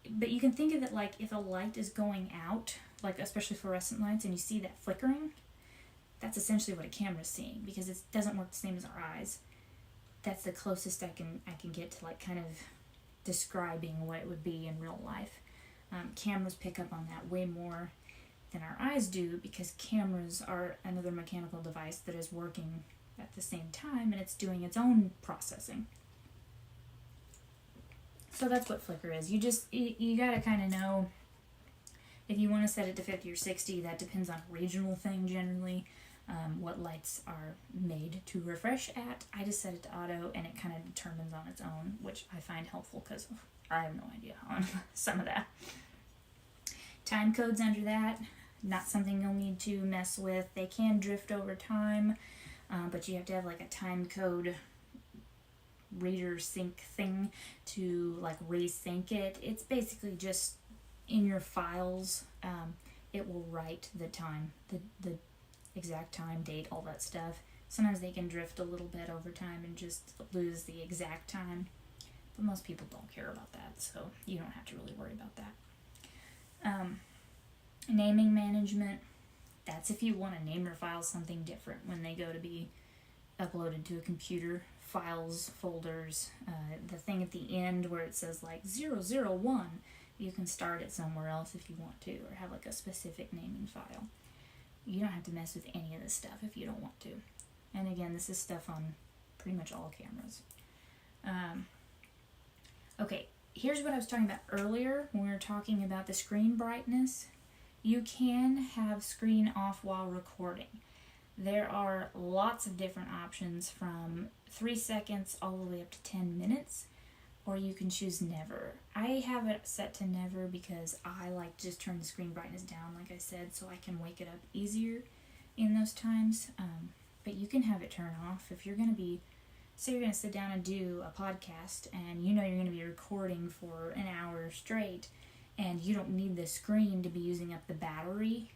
But you can think of it like if a light is going out, especially fluorescent lights, and you see that flickering, that's essentially what a camera's seeing, because it doesn't work the same as our eyes. That's the closest I can get to kind of describing what it would be in real life. Cameras pick up on that way more than our eyes do, because cameras are another mechanical device that is working at the same time, and it's doing its own processing. So that's what flicker is. You gotta kind of know if you want to set it to 50 or 60. That depends on a regional thing generally. What lights are made to refresh at. I just set it to auto and it kind of determines on its own, which I find helpful because I have no idea on some of that. Time codes under that, not something you'll need to mess with. They can drift over time, but you have to have like a time code reader sync thing to like resync it. It's basically just in your files. It will write the time, the exact time, date, all that stuff. Sometimes they can drift a little bit over time and just lose the exact time, but most people don't care about that, so you don't have to really worry about that. Naming management, that's if you want to name your files something different when they go to be uploaded to a computer. Files, folders, the thing at the end where it says like 001, you can start it somewhere else if you want to, or have like a specific naming file. You don't have to mess with any of this stuff if you don't want to. And again, this is stuff on pretty much all cameras. Okay, here's what I was talking about earlier when we were talking about the screen brightness. You can have screen off while recording. There are lots of different options from 3 seconds all the way up to 10 minutes, or you can choose never. I have it set to never because I like to just turn the screen brightness down, like I said, so I can wake it up easier in those times. But you can have it turn off if you're going to be, say you're going to sit down and do a podcast and you know you're going to be recording for an hour straight and you don't need the screen to be using up the battery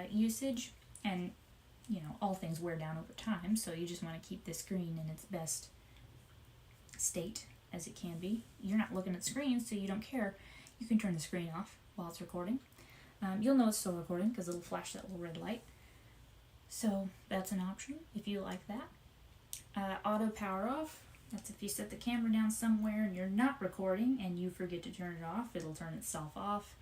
usage, and you know, all things wear down over time, so you just want to keep the screen in its best state as it can be. You're not looking at the screen, so you don't care. You can turn the screen off while it's recording. You'll know it's still recording because it'll flash that little red light. So that's an option if you like that. Auto power off, that's if you set the camera down somewhere and you're not recording and you forget to turn it off, it'll turn itself off.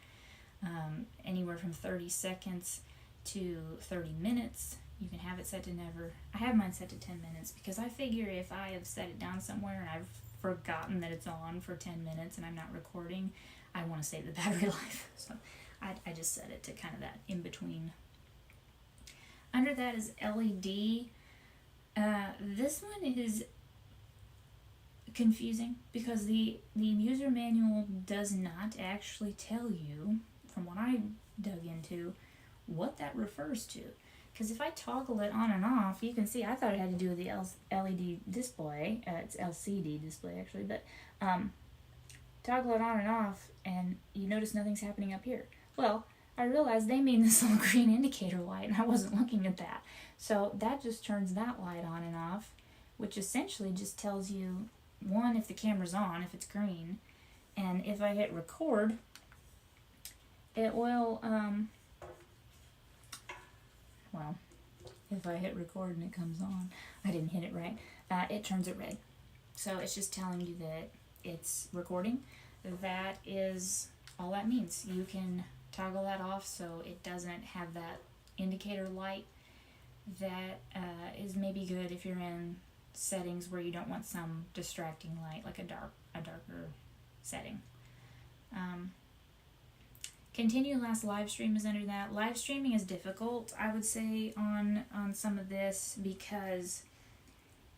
Anywhere from 30 seconds to 30 minutes. You can have it set to never. I have mine set to 10 minutes because I figure if I have set it down somewhere and I've forgotten that it's on for 10 minutes and I'm not recording, I want to save the battery life. So I just set it to kind of that in between. Under that is LED. This one is confusing because the user manual does not actually tell you, from what I dug into, what that refers to. Because if I toggle it on and off, you can see I thought it had to do with the LED display. It's LCD display actually, but toggle it on and off and you notice nothing's happening up here. Well, I realized they mean this little green indicator light and I wasn't looking at that. So that just turns that light on and off, which essentially just tells you, one, if the camera's on, if it's green, and if I hit record, it will, well, if I hit record and it comes on, I didn't hit it right, it turns it red. So it's just telling you that it's recording. That is all that means. You can toggle that off so it doesn't have that indicator light. That is maybe good if you're in settings where you don't want some distracting light, like a darker setting. Continue last live stream is under that. Live streaming is difficult, I would say, on some of this because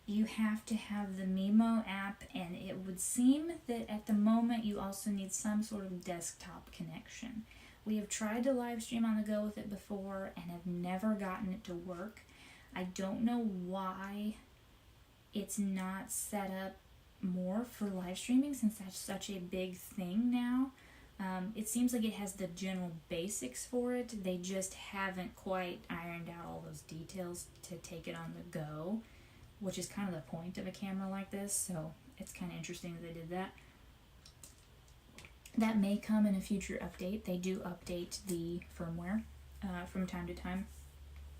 you have to have the Mimo app, and it would seem that at the moment you also need some sort of desktop connection. We have tried to live stream on the go with it before and have never gotten it to work. I don't know why it's not set up more for live streaming since that's such a big thing now. It seems like it has the general basics for it. They just haven't quite ironed out all those details to take it on the go, which is kind of the point of a camera like this, so it's kind of interesting that they did that. That may come in a future update. They do update the firmware from time to time,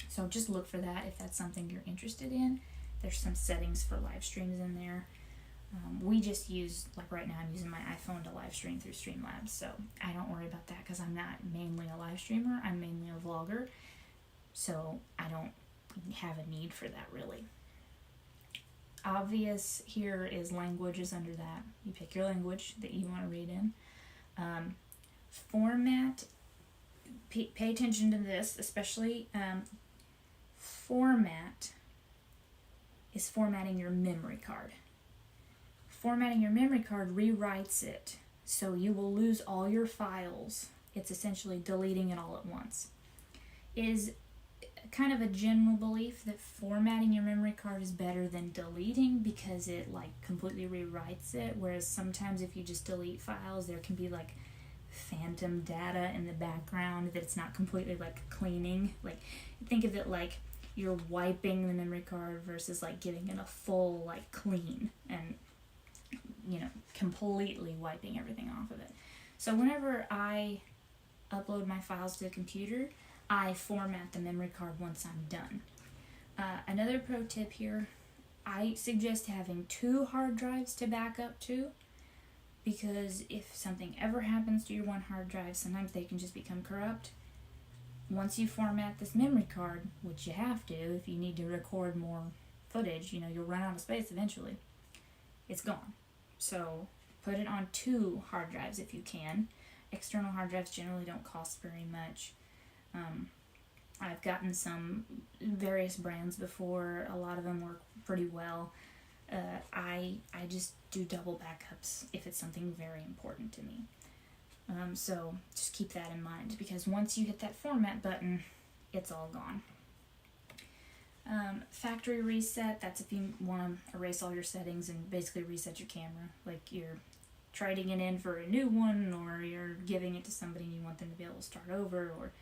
so just look for that if that's something you're interested in. There's some settings for live streams in there. We just use, like right now I'm using my iPhone to live stream through Streamlabs, so I don't worry about that because I'm not mainly a live streamer, I'm mainly a vlogger, so I don't have a need for that really. obvious here is language is under that. You pick your language that you want to read in. Format, pay attention to this, especially format is formatting your memory card. Formatting your memory card rewrites it, so you will lose all your files. It's essentially deleting it all at once. It is kind of a general belief that formatting your memory card is better than deleting because it like completely rewrites it, whereas sometimes if you just delete files, there can be like phantom data in the background that it's not completely like cleaning. Like, think of it like you're wiping the memory card versus like giving it a full like clean and, you know, completely wiping everything off of it. So whenever I upload my files to the computer, I format the memory card once I'm done. Another pro tip here, I suggest having 2 hard drives to back up to, because if something ever happens to your one hard drive, sometimes they can just become corrupt. Once you format this memory card, which you have to if you need to record more footage, you know, you'll run out of space eventually, it's gone. So put it on 2 hard drives if you can. External hard drives generally don't cost very much. I've gotten some various brands before. A lot of them work pretty well. I just do double backups if it's something very important to me. So just keep that in mind, because once you hit that format button, it's all gone. Factory reset, that's if you want to erase all your settings and basically reset your camera. Like you're trading it in for a new one, or you're giving it to somebody and you want them to be able to start over, or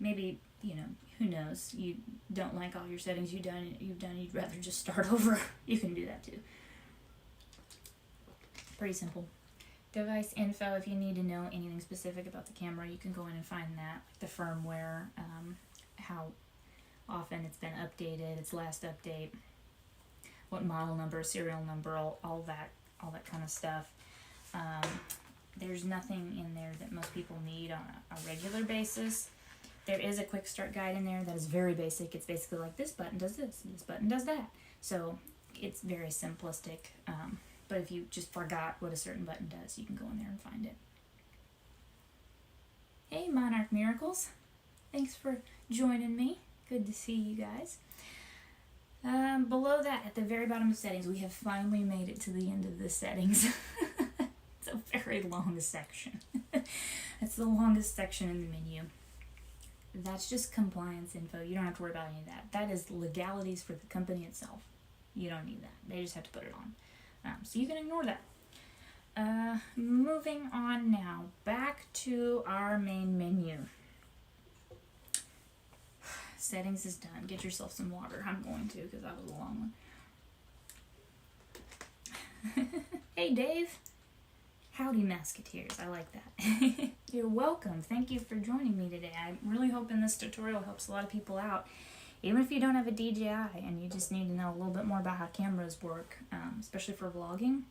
maybe, you know, who knows, you don't like all your settings you've done, you'd rather just start over. You can do that too. Pretty simple. Device info, if you need to know anything specific about the camera, you can go in and find that, like the firmware, how often it's been updated, its last update, what model number, serial number, all that kind of stuff. There's nothing in there that most people need on a regular basis. There is a quick start guide in there that is very basic. It's basically like, this button does this button does that. So it's very simplistic. But if you just forgot what a certain button does, you can go in there and find it. Hey, Monarch Miracles. Thanks for joining me. Good to see you guys. Below that, at the very bottom of settings, we have finally made it to the end of the settings. It's a very long section. It's the longest section in the menu. That's just compliance info. You don't have to worry about any of that. That is legalities for the company itself. You don't need that. They just have to put it on. So you can ignore that. Moving on now, back to our main menu. Settings is done. Get yourself some water. I'm going to, because that was a long one. Hey, Dave. Howdy, Musketeers. I like that. You're welcome. Thank you for joining me today. I'm really hoping this tutorial helps a lot of people out. Even if you don't have a DJI and you just need to know a little bit more about how cameras work, especially for vlogging,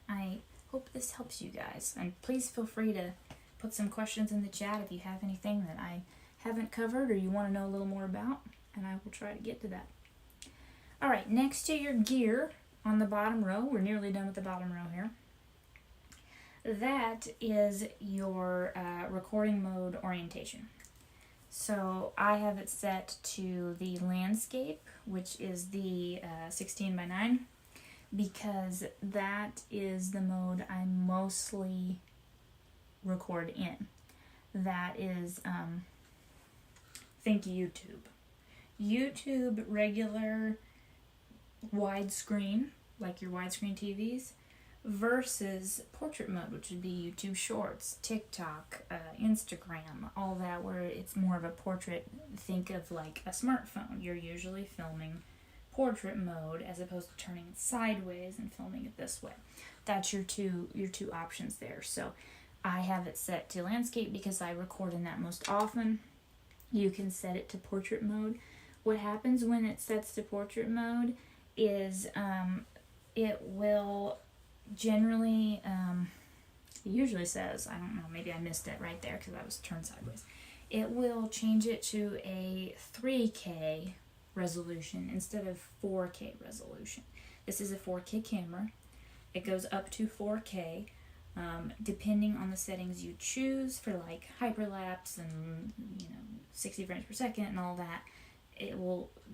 I hope this helps you guys. And please feel free to put some questions in the chat if you have anything that I haven't covered or you want to know a little more about, and I will try to get to that. Alright, next to your gear on the bottom row, we're nearly done with the bottom row here. That is your recording mode orientation. So I have it set to the landscape, which is the 16:9, because that is the mode I mostly record in. That is, think YouTube. YouTube regular widescreen, like your widescreen TVs, versus portrait mode, which would be YouTube Shorts, TikTok, Instagram, all that, where it's more of a portrait. Think of like a smartphone. You're usually filming portrait mode as opposed to turning it sideways and filming it this way. That's your two options there. So I have it set to landscape because I record in that most often. You can set it to portrait mode. What happens when it sets to portrait mode is it will generally, it usually says, I don't know, maybe I missed it right there because I was turned sideways. It will change it to a 3K resolution instead of 4K resolution. This is a 4K camera. It goes up to 4K, depending on the settings you choose for like hyperlapse and 60 frames per second and all that.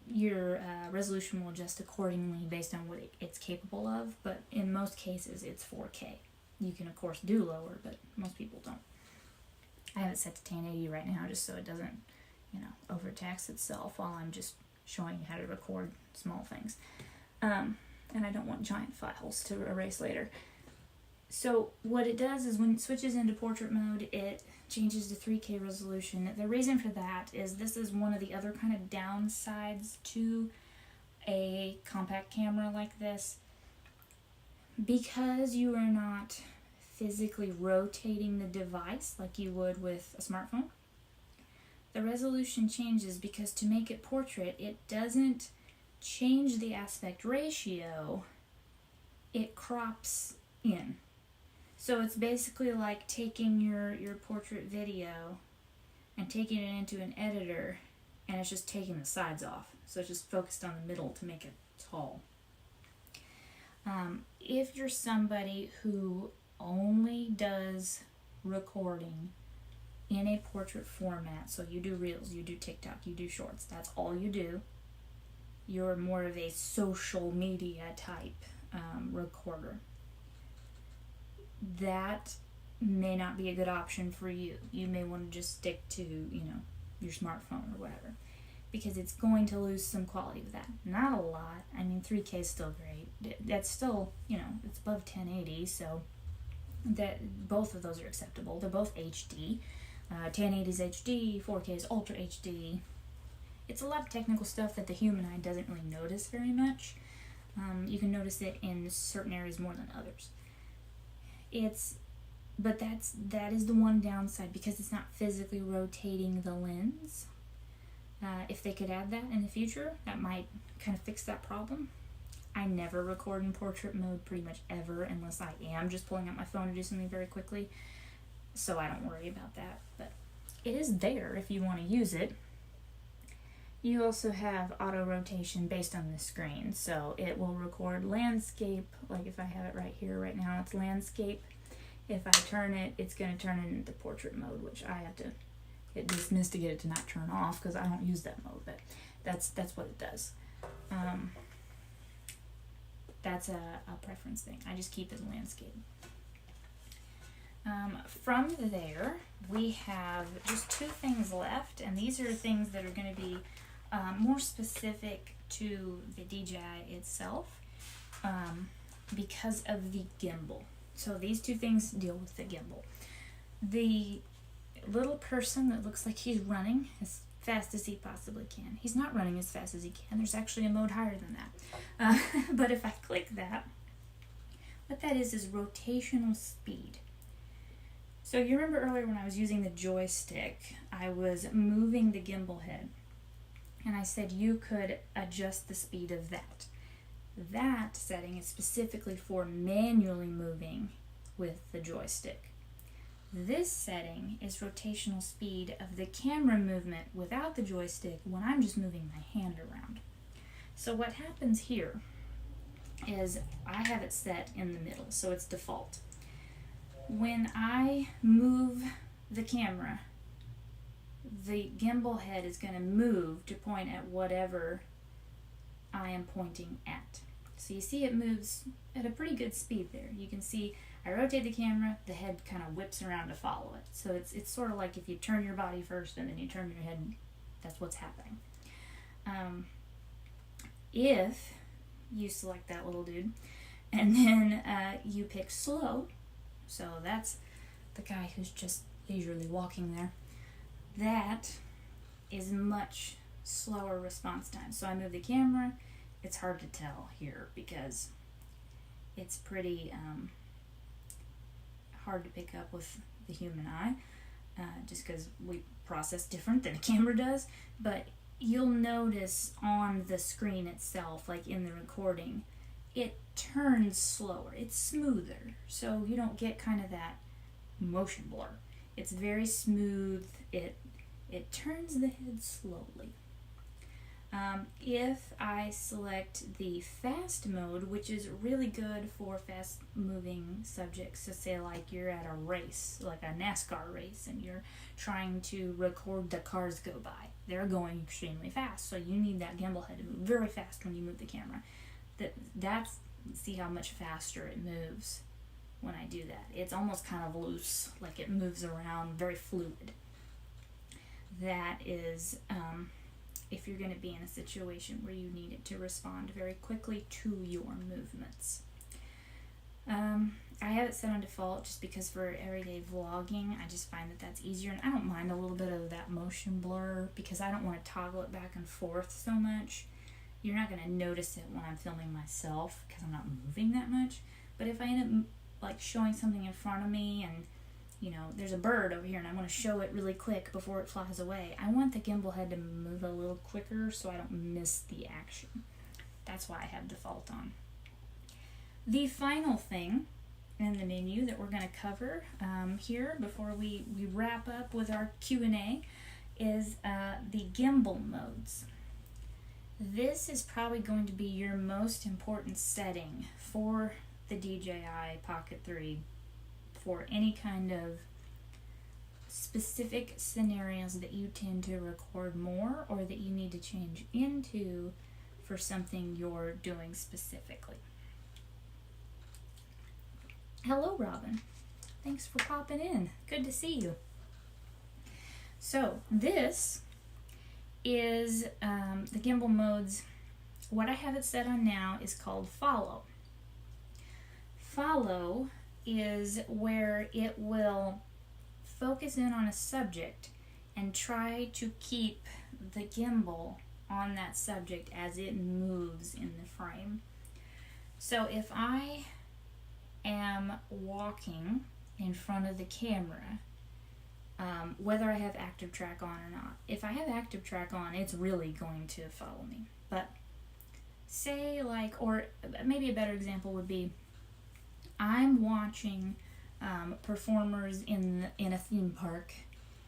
Your resolution will adjust accordingly based on what it's capable of, but in most cases it's 4K. You can of course do lower, but most people don't. I have it set to 1080 right now just so it doesn't, overtax itself while I'm just showing you how to record small things. And I don't want giant files to erase later. So what it does is when it switches into portrait mode, it changes to 3K resolution. The reason for that is this is one of the other kind of downsides to a compact camera like this. Because you are not physically rotating the device like you would with a smartphone, the resolution changes because to make it portrait, it doesn't change the aspect ratio, it crops in. So it's basically like taking your portrait video and taking it into an editor, and it's just taking the sides off. So it's just focused on the middle to make it tall. If you're somebody who only does recording in a portrait format, so you do Reels, you do TikTok, you do Shorts, that's all you do, you're more of a social media type recorder, that may not be a good option for you. You may want to just stick to, your smartphone or whatever, because it's going to lose some quality with that. Not a lot. I mean, 3K is still great. That's still, it's above 1080, so that both of those are acceptable. They're both HD. 1080 is HD, 4K is Ultra HD. It's a lot of technical stuff that the human eye doesn't really notice very much. You can notice it in certain areas more than others. But that is the one downside, because it's not physically rotating the lens. If they could add that in the future, that might kind of fix that problem. I never record in portrait mode pretty much ever, unless I am just pulling out my phone to do something very quickly. So I don't worry about that. But it is there if you want to use it. You also have auto rotation based on the screen. So it will record landscape, like if I have it right here, right now it's landscape. If I turn it, it's going to turn it into portrait mode, which I have to hit dismiss to get it to not turn off because I don't use that mode, but that's what it does. That's a preference thing. I just keep it in landscape. From there, we have just two things left, and these are things that are going to be more specific to the DJI itself because of the gimbal. So these two things deal with the gimbal. The little person that looks like he's running as fast as he possibly can. He's not running as fast as he can. There's actually a mode higher than that. But if I click that, what that is rotational speed. So you remember earlier when I was using the joystick, I was moving the gimbal head. And I said you could adjust the speed of that. That setting is specifically for manually moving with the joystick. This setting is rotational speed of the camera movement without the joystick when I'm just moving my hand around. So what happens here is I have it set in the middle, so it's default. When I move the camera, the gimbal head is going to move to point at whatever I am pointing at. So you see it moves at a pretty good speed there. You can see I rotate the camera, the head kind of whips around to follow it. So it's sort of like if you turn your body first and then you turn your head, that's what's happening. If you select that little dude and then you pick slow, so that's the guy who's just leisurely walking there, that is much slower response time. So I move the camera. It's hard to tell here because it's pretty hard to pick up with the human eye, just because we process different than a camera does. But you'll notice on the screen itself, like in the recording, it turns slower. It's smoother, so you don't get kind of that motion blur. It's very smooth. It turns the head slowly. If I select the fast mode, which is really good for fast moving subjects, so say like you're at a race, like a NASCAR race, and you're trying to record the cars go by. They're going extremely fast, so you need that gimbal head to move very fast when you move the camera. That's see how much faster it moves when I do that. It's almost kind of loose, like it moves around, very fluid. That is if you're going to be in a situation where you need it to respond very quickly to your movements. I have it set on default just because for everyday vlogging, I just find that that's easier, and I don't mind a little bit of that motion blur because I don't want to toggle it back and forth so much. You're not going to notice it when I'm filming myself because I'm not moving that much, but if I end up like showing something in front of me and there's a bird over here and I want to show it really quick before it flies away, I want the gimbal head to move a little quicker so I don't miss the action. That's why I have default on. The final thing in the menu that we're going to cover here before we wrap up with our Q&A is the gimbal modes. This is probably going to be your most important setting for the DJI Pocket 3 for any kind of specific scenarios that you tend to record more or that you need to change into for something you're doing specifically. Hello, Robin. Thanks for popping in. Good to see you. So this is the gimbal modes. What I have it set on now is called follow. Follow is where it will focus in on a subject and try to keep the gimbal on that subject as it moves in the frame. So if I am walking in front of the camera, whether I have active track on or not, if I have active track on, it's really going to follow me. But say or maybe a better example would be I'm watching performers in a theme park,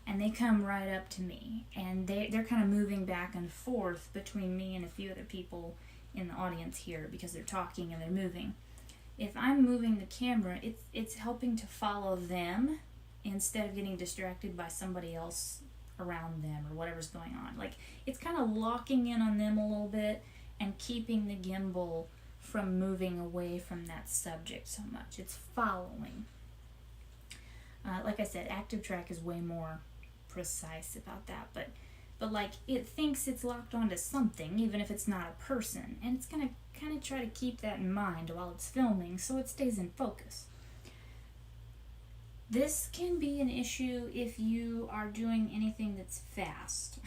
and they come right up to me, and they're kind of moving back and forth between me and a few other people in the audience here because they're talking and they're moving. If I'm moving the camera, it's helping to follow them instead of getting distracted by somebody else around them or whatever's going on. Like, it's kind of locking in on them a little bit and keeping the gimbal from moving away from that subject so much. It's following. Like I said, active track is way more precise about that, but like it thinks it's locked onto something, even if it's not a person, and it's gonna kind of try to keep that in mind while it's filming so it stays in focus. This can be an issue if you are doing anything that's fast.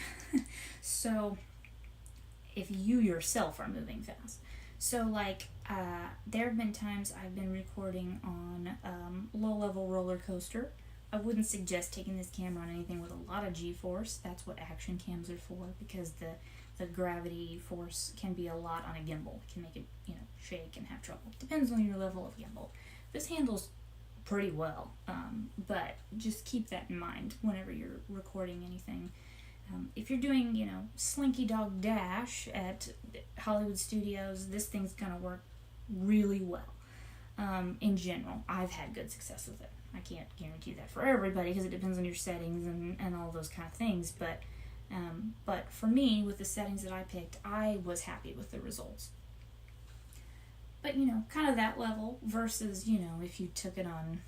So if you yourself are moving fast. So like there have been times I've been recording on low-level roller coaster. I wouldn't suggest taking this camera on anything with a lot of G-force. That's what action cams are for, because the gravity force can be a lot on a gimbal. It can make it shake and have trouble. Depends on your level of gimbal. This handles pretty well, but just keep that in mind whenever you're recording anything. If you're doing, Slinky Dog Dash at Hollywood Studios, this thing's gonna work really well. In general, I've had good success with it. I can't guarantee that for everybody because it depends on your settings and all those kind of things, but for me, with the settings that I picked, I was happy with the results. But, kind of that level versus, if you took it on,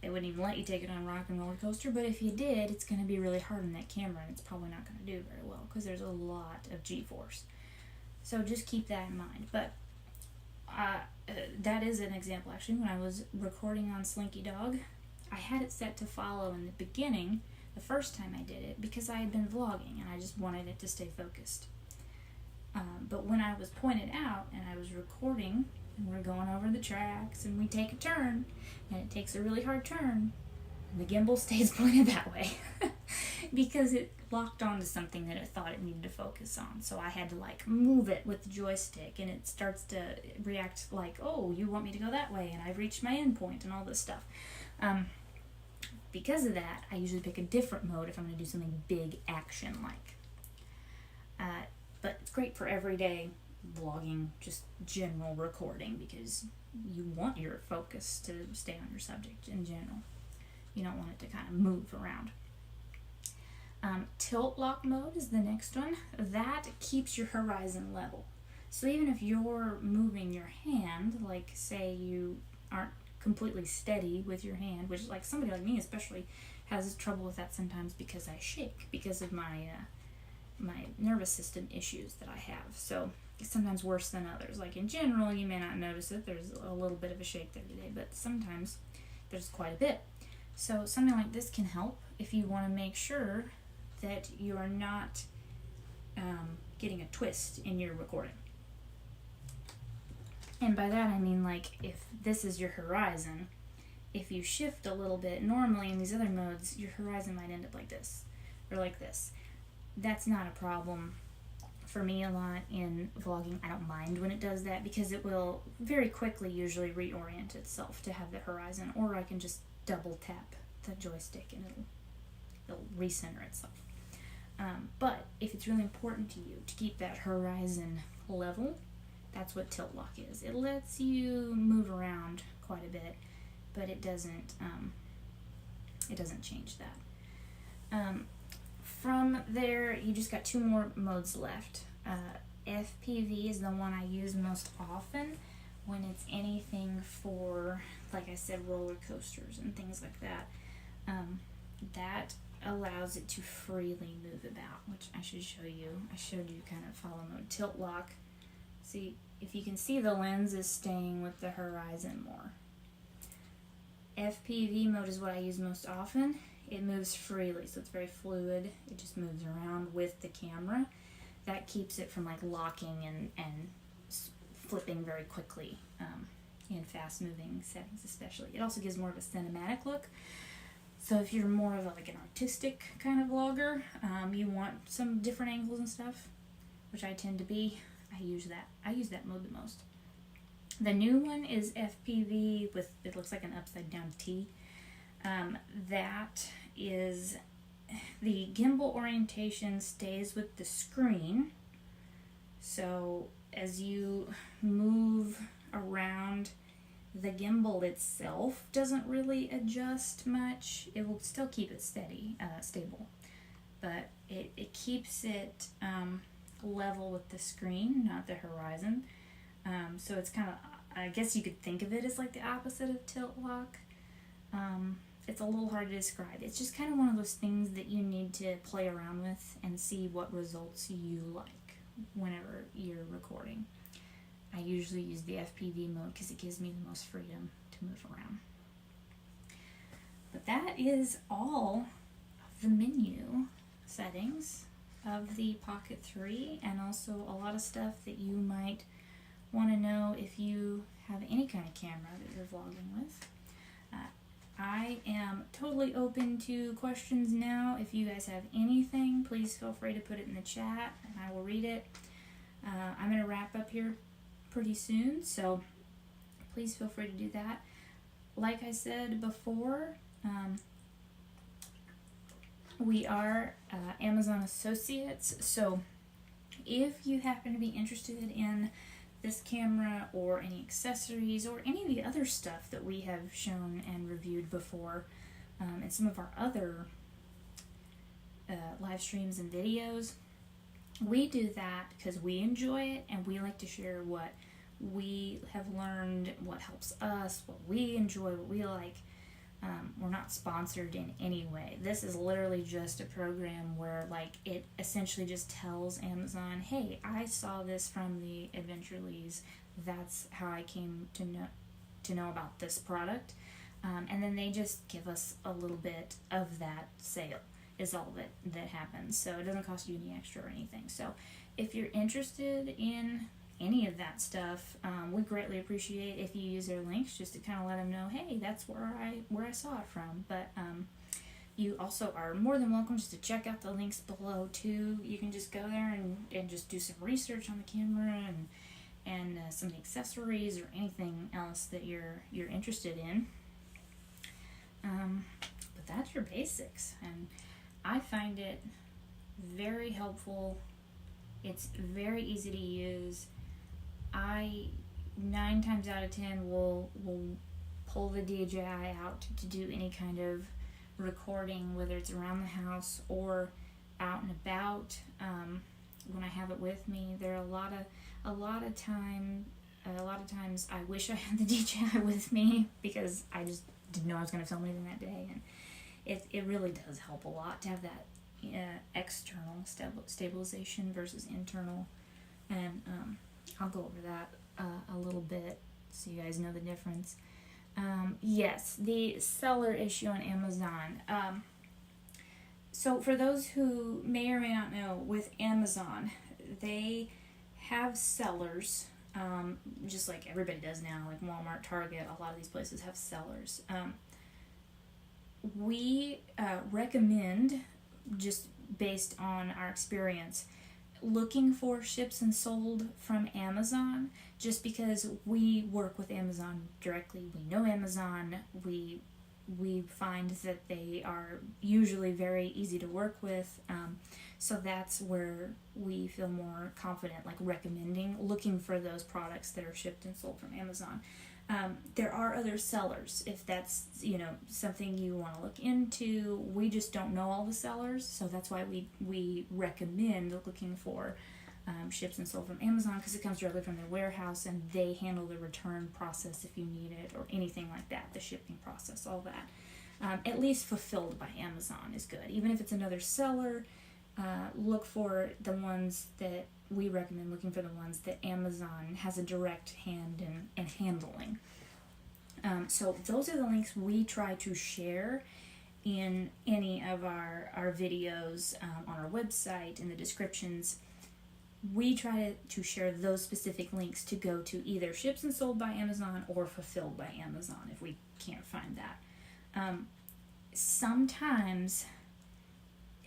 they wouldn't even let you take it on Rock and Roller Coaster, but if you did, it's going to be really hard on that camera, and it's probably not going to do very well because there's a lot of G-force. So just keep that in mind. But that is an example, actually. When I was recording on Slinky Dog, I had it set to follow in the beginning, the first time I did it, because I had been vlogging, and I just wanted it to stay focused. But when I was pointed out and I was recording and we're going over the tracks and we take a turn and it takes a really hard turn, the gimbal stays pointed that way because it locked onto something that it thought it needed to focus on. So I had to move it with the joystick, and it starts to react like, oh, you want me to go that way, and I've reached my end point and all this stuff. Because of that, I usually pick a different mode if I'm going to do something big action-like. but it's great for everyday vlogging, just general recording, because you want your focus to stay on your subject in general. You don't want it to kind of move around. Tilt lock mode is the next one. That keeps your horizon level. So even if you're moving your hand, like say you aren't completely steady with your hand, which like somebody like me especially has trouble with that sometimes because I shake because of my my nervous system issues that I have. So it's sometimes worse than others. Like in general, you may not notice it. There's a little bit of a shake there today, but sometimes there's quite a bit. So something like this can help if you want to make sure that you are not getting a twist in your recording. And by that I mean, like, if this is your horizon, if you shift a little bit, normally in these other modes, your horizon might end up like this, or like this. That's not a problem for me a lot in vlogging. I don't mind when it does that, because it will very quickly usually reorient itself to have the horizon, or I can just double tap the joystick and it'll recenter itself. But if it's really important to you to keep that horizon level, that's what tilt lock is. It lets you move around quite a bit, but it doesn't change that. From there, you just got 2 more modes left. FPV is the one I use most often when it's anything for, like I said, roller coasters and things like that. That allows it to freely move about, which I should show you. I showed you kind of follow mode. Tilt lock. See, if you can see, the lens is staying with the horizon more. FPV mode is what I use most often. It moves freely, so it's very fluid. It just moves around with the camera. That keeps it from like locking and flipping very quickly in fast moving settings especially. It also gives more of a cinematic look. So if you're more of like an artistic kind of vlogger, you want some different angles and stuff, which I tend to be, I use that mode the most. The new one is FPV with, it looks like an upside down T. That is, the gimbal orientation stays with the screen. So as you move around, the gimbal itself doesn't really adjust much. It will still keep it stable, but it keeps it level with the screen, not the horizon. So it's kind of, I guess you could think of it as like the opposite of tilt lock. It's a little hard to describe. It's just kind of one of those things that you need to play around with and see what results you like whenever you're recording. I usually use the FPV mode because it gives me the most freedom to move around. But that is all of the menu settings of the Pocket 3, and also a lot of stuff that you might want to know if you have any kind of camera that you're vlogging with. I am totally open to questions now. If you guys have anything, please feel free to put it in the chat and I will read it. I'm going to wrap up here pretty soon, so please feel free to do that. Like I said before, we are Amazon associates, so if you happen to be interested in this camera or any accessories or any of the other stuff that we have shown and reviewed before in some of our other live streams and videos, we do that because we enjoy it and we like to share what we have learned, what helps us, what we enjoy, what we like. We're not sponsored in any way. This is literally just a program where, like, it essentially just tells Amazon, hey, I saw this from the Adventure Lees. That's how I came to know about this product. And then they just give us a little bit of that sale is all that happens. So it doesn't cost you any extra or anything. So if you're interested in any of that stuff, we greatly appreciate if you use their links just to kind of let them know, hey, that's where I saw it from. But you also are more than welcome just to check out the links below too. You can just go there and just do some research on the camera and some accessories or anything else that you're interested in. But that's your basics, and I find it very helpful It's very easy to use. I 9 times out of 10 will pull the DJI out to do any kind of recording, whether it's around the house or out and about. When I have it with me, there are a lot of times I wish I had the DJI with me because I just didn't know I was going to film anything that day, and it really does help a lot to have that external stabilization versus internal, and I'll go over that a little bit so you guys know the difference. Yes, the seller issue on Amazon. So for those who may or may not know, with Amazon, they have sellers, just like everybody does now, like Walmart, Target, a lot of these places have sellers. We recommend, just based on our experience, looking for ships and sold from Amazon, just because we work with Amazon directly. We know Amazon. We find that they are usually very easy to work with, so that's where we feel more confident, like recommending looking for those products that are shipped and sold from Amazon. There are other sellers if that's something you want to look into. We just don't know all the sellers, so that's why we recommend looking for ships and sold from Amazon, because it comes directly from their warehouse and they handle the return process if you need it or anything like that, the shipping process, all that. At least fulfilled by Amazon is good. Even if it's another seller, look for the ones that we recommend looking for, the ones that Amazon has a direct hand in handling. So those are the links we try to share in any of our videos, on our website, in the descriptions. We try to share those specific links to go to either ships and sold by Amazon or fulfilled by Amazon if we can't find that. Sometimes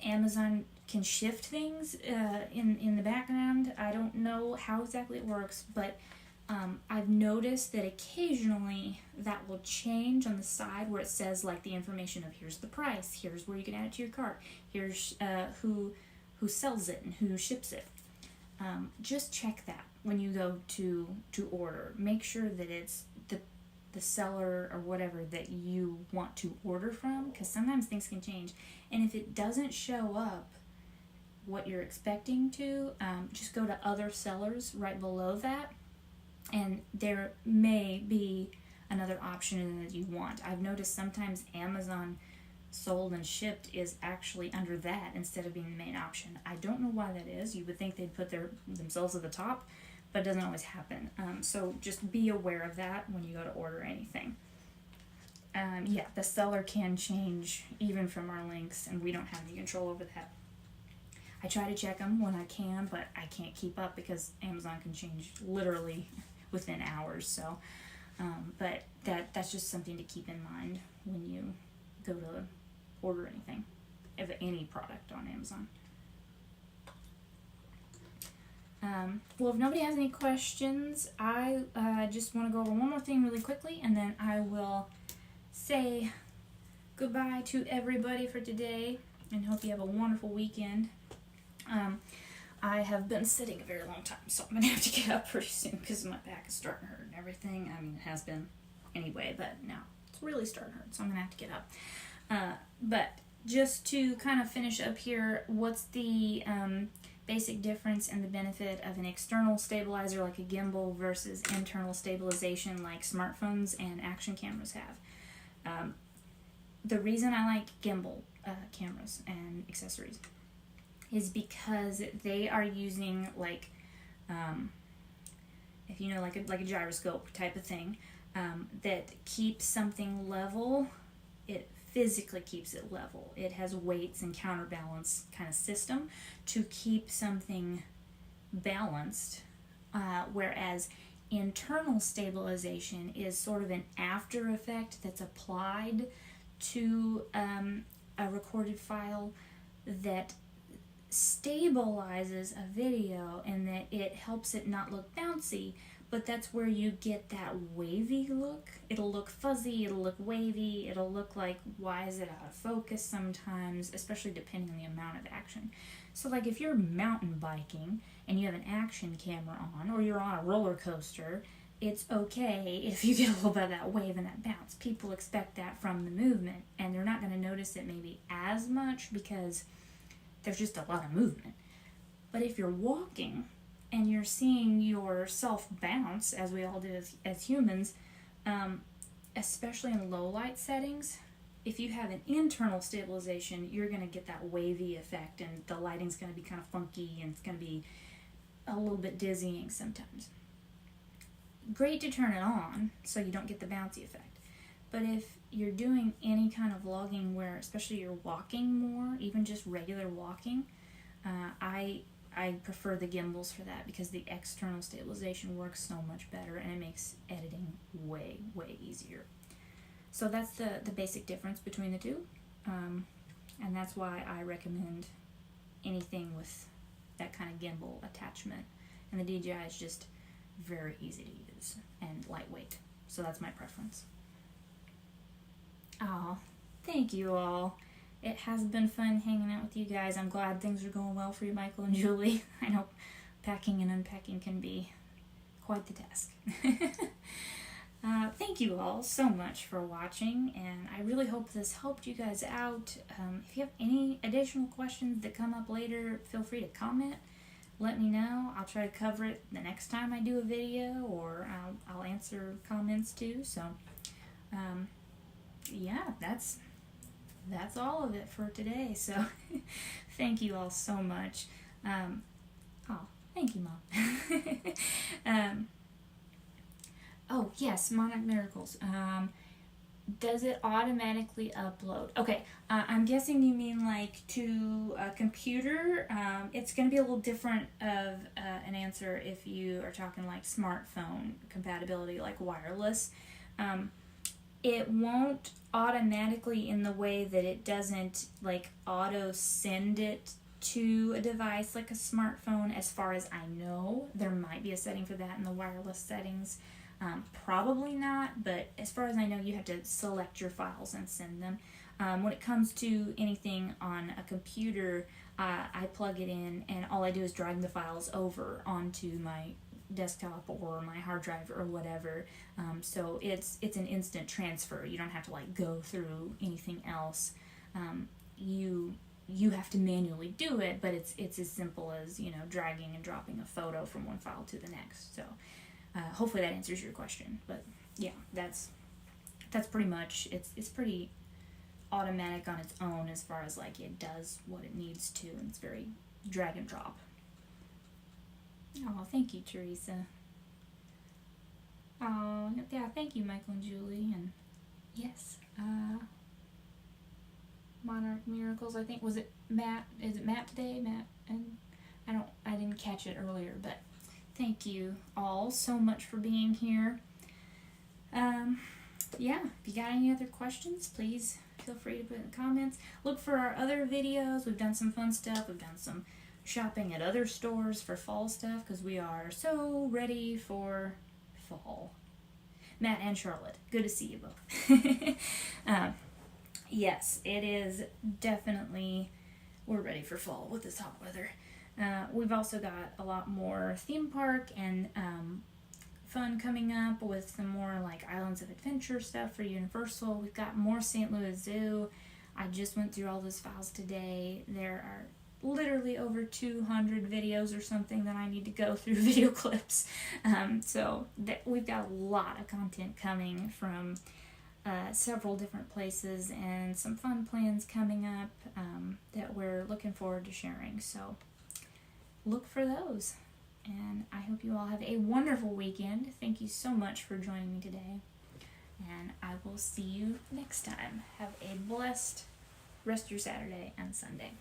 Amazon can shift things in the background. I don't know how exactly it works, but I've noticed that occasionally that will change on the side where it says like the information of here's the price, here's where you can add it to your cart, here's who sells it and who ships it. Just check that when you go to order. Make sure that it's the seller or whatever that you want to order from, because sometimes things can change. And if it doesn't show up what you're expecting to, just go to other sellers right below that, and there may be another option that you want. I've noticed sometimes Amazon sold and shipped is actually under that instead of being the main option. I don't know why that is. You would think they'd put themselves at the top, but it doesn't always happen. So just be aware of that when you go to order anything. The seller can change even from our links, and we don't have any control over that. I try to check them when I can, but I can't keep up because Amazon can change literally within hours. So, but that's just something to keep in mind when you go to order anything, of any product on Amazon. Well, if nobody has any questions, I just want to go over one more thing really quickly, and then I will say goodbye to everybody for today, and hope you have a wonderful weekend. I have been sitting a very long time, so I'm going to have to get up pretty soon because my back is starting to hurt and everything. I mean, it has been anyway, but now it's really starting to hurt, so I'm going to have to get up. But just to kind of finish up here, what's the basic difference and the benefit of an external stabilizer like a gimbal versus internal stabilization like smartphones and action cameras have? The reason I like gimbal cameras and accessories is because they are using like, if you know, like a gyroscope type of thing, that keeps something level. It physically keeps it level. It has weights and counterbalance kind of system to keep something balanced, whereas internal stabilization is sort of an after effect that's applied to a recorded file that stabilizes a video, and that it helps it not look bouncy, but that's where you get that wavy look. It'll look fuzzy, it'll look wavy, it'll look like, why is it out of focus sometimes, especially depending on the amount of action. So like if you're mountain biking and you have an action camera on, or you're on a roller coaster, it's okay if you get a little bit of that wave and that bounce. People expect that from the movement, and they're not going to notice it maybe as much because there's just a lot of movement. But if you're walking and you're seeing yourself bounce, as we all do as humans, especially in low light settings, if you have an internal stabilization, you're going to get that wavy effect, and the lighting's going to be kind of funky, and it's going to be a little bit dizzying sometimes. Great to turn it on so you don't get the bouncy effect. But if you're doing any kind of vlogging where, especially you're walking more, even just regular walking, I prefer the gimbals for that, because the external stabilization works so much better, and it makes editing way, way easier. So that's the basic difference between the two, and that's why I recommend anything with that kind of gimbal attachment. And the DJI is just very easy to use and lightweight, so that's my preference. Oh, thank you all. It has been fun hanging out with you guys. I'm glad things are going well for you, Michael and Julie. I know packing and unpacking can be quite the task. Thank you all so much for watching, and I really hope this helped you guys out. If you have any additional questions that come up later, feel free to comment. Let me know. I'll try to cover it the next time I do a video, or I'll answer comments too. So, yeah, that's all of it for today. So, thank you all so much. Oh, thank you, Mom. Oh, yes, Monarch Miracles. Does it automatically upload? Okay, I'm guessing you mean like to a computer. It's going to be a little different of an answer if you are talking like smartphone compatibility, like wireless. It won't automatically in the way that it doesn't like auto send it to a device like a smartphone, as far as I know. There might be a setting for that in the wireless settings. Probably not, but as far as I know, you have to select your files and send them. When it comes to anything on a computer, I plug it in, and all I do is drag the files over onto my desktop or my hard drive or whatever. So it's an instant transfer. You don't have to like go through anything else. You have to manually do it, but it's as simple as, you know, dragging and dropping a photo from one file to the next. So hopefully that answers your question. But yeah, that's pretty much, it's pretty automatic on its own as far as like it does what it needs to, and it's very drag and drop. Oh, thank you, Teresa. Oh, yeah, thank you, Michael and Julie. And yes, Monarch Miracles, I think, was it Matt? Is it Matt today? Matt? And I didn't catch it earlier, but thank you all so much for being here. Yeah, if you got any other questions, please feel free to put in the comments. Look for our other videos. We've done some fun stuff. We've done some shopping at other stores for fall stuff, because we are so ready for fall. Matt and Charlotte, good to see you both. Yes, it is definitely, we're ready for fall with this hot weather. We've also got a lot more theme park and fun coming up with some more like Islands of Adventure stuff for Universal. We've got more St. Louis Zoo. I just went through all those files today. There are literally over 200 videos or something that I need to go through, video clips. So we've got a lot of content coming from several different places, and some fun plans coming up that we're looking forward to sharing. So look for those. And I hope you all have a wonderful weekend. Thank you so much for joining me today. And I will see you next time. Have a blessed rest of your Saturday and Sunday.